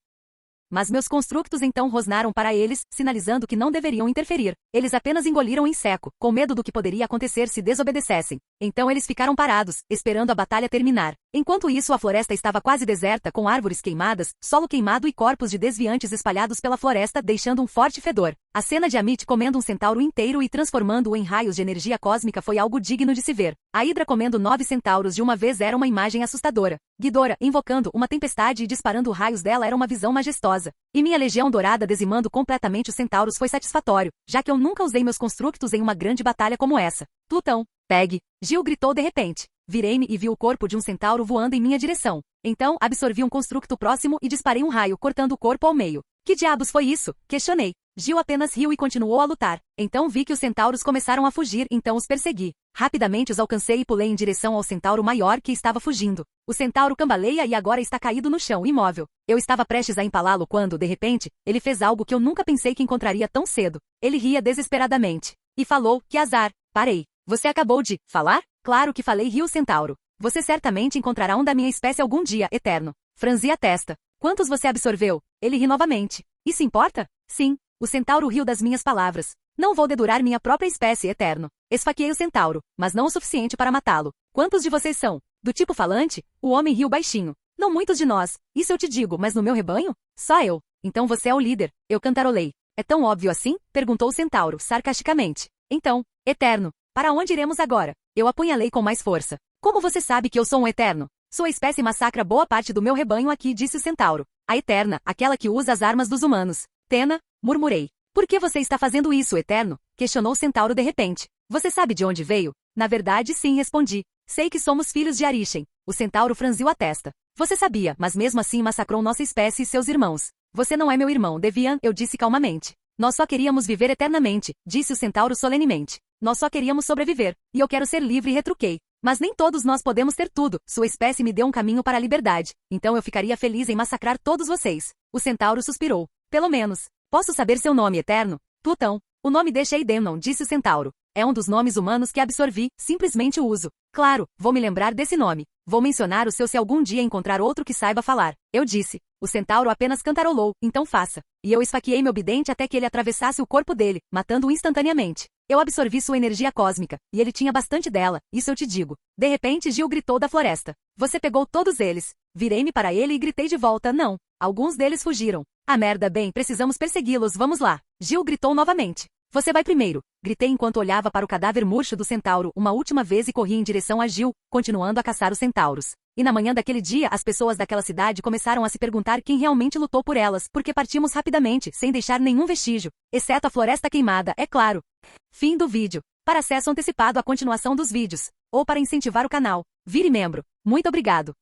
mas meus constructos então rosnaram para eles, sinalizando que não deveriam interferir. Eles apenas engoliram em seco, com medo do que poderia acontecer se desobedecessem. Então eles ficaram parados, esperando a batalha terminar. Enquanto isso, a floresta estava quase deserta, com árvores queimadas, solo queimado e corpos de desviantes espalhados pela floresta, deixando um forte fedor. A cena de Amit comendo um centauro inteiro e transformando-o em raios de energia cósmica foi algo digno de se ver. A Hidra comendo 9 centauros de uma vez era uma imagem assustadora. Ghidorah, invocando uma tempestade e disparando raios dela, era uma visão majestosa. E minha legião dourada dizimando completamente os centauros foi satisfatório, já que eu nunca usei meus constructos em uma grande batalha como essa. Tutão, pegue! Gil gritou de repente. Virei-me e vi o corpo de um centauro voando em minha direção. Então, absorvi um constructo próximo e disparei um raio, cortando o corpo ao meio. Que diabos foi isso? Questionei. Gil apenas riu e continuou a lutar. Então vi que os centauros começaram a fugir, então os persegui. Rapidamente os alcancei e pulei em direção ao centauro maior que estava fugindo. O centauro cambaleia e agora está caído no chão, imóvel. Eu estava prestes a empalá-lo quando, de repente, ele fez algo que eu nunca pensei que encontraria tão cedo. Ele ria desesperadamente. E falou, que azar. Parei. Você acabou de falar? Claro que falei, riu o centauro. Você certamente encontrará um da minha espécie algum dia, Eterno. Franzi a testa. Quantos você absorveu? Ele ri novamente. Isso importa? Sim. O centauro riu das minhas palavras. Não vou dedurar minha própria espécie, Eterno. Esfaqueei o centauro, mas não o suficiente para matá-lo. Quantos de vocês são? Do tipo falante? O homem riu baixinho. Não muitos de nós. Isso eu te digo, mas no meu rebanho? Só eu. Então você é o líder. Eu cantarolei. É tão óbvio assim? Perguntou o centauro, sarcasticamente. Então, Eterno, para onde iremos agora? Eu apunhalei com mais força. Como você sabe que eu sou um Eterno? Sua espécie massacra boa parte do meu rebanho aqui, disse o centauro. A Eterna, aquela que usa as armas dos humanos. Tena, murmurei. Por que você está fazendo isso, Eterno? Questionou o centauro de repente. Você sabe de onde veio? Na verdade, sim, respondi. Sei que somos filhos de Arishem. O centauro franziu a testa. Você sabia, mas mesmo assim massacrou nossa espécie e seus irmãos. Você não é meu irmão, Devian, eu disse calmamente. Nós só queríamos viver eternamente, disse o centauro solenemente. Nós só queríamos sobreviver, e eu quero ser livre e retruquei. Mas nem todos nós podemos ter tudo. Sua espécie me deu um caminho para a liberdade. Então eu ficaria feliz em massacrar todos vocês. O centauro suspirou. Pelo menos. Posso saber seu nome, Eterno? Tutão. O nome deixa Eidemnon, disse o centauro. É um dos nomes humanos que absorvi, simplesmente o uso. Claro, vou me lembrar desse nome. Vou mencionar o seu se algum dia encontrar outro que saiba falar. Eu disse. O centauro apenas cantarolou, então faça. E eu esfaqueei meu bidente até que ele atravessasse o corpo dele, matando-o instantaneamente. Eu absorvi sua energia cósmica, e ele tinha bastante dela, isso eu te digo. De repente Gil gritou da floresta. Você pegou todos eles. Virei-me para ele e gritei de volta, não. Alguns deles fugiram. Ah merda, bem, precisamos persegui-los, vamos lá. Gil gritou novamente. Você vai primeiro. Gritei enquanto olhava para o cadáver murcho do centauro uma última vez e corri em direção a Gil, continuando a caçar os centauros. E na manhã daquele dia as pessoas daquela cidade começaram a se perguntar quem realmente lutou por elas, porque partimos rapidamente, sem deixar nenhum vestígio, exceto a floresta queimada, é claro. Fim do vídeo. Para acesso antecipado à continuação dos vídeos, ou para incentivar o canal, vire membro. Muito obrigado.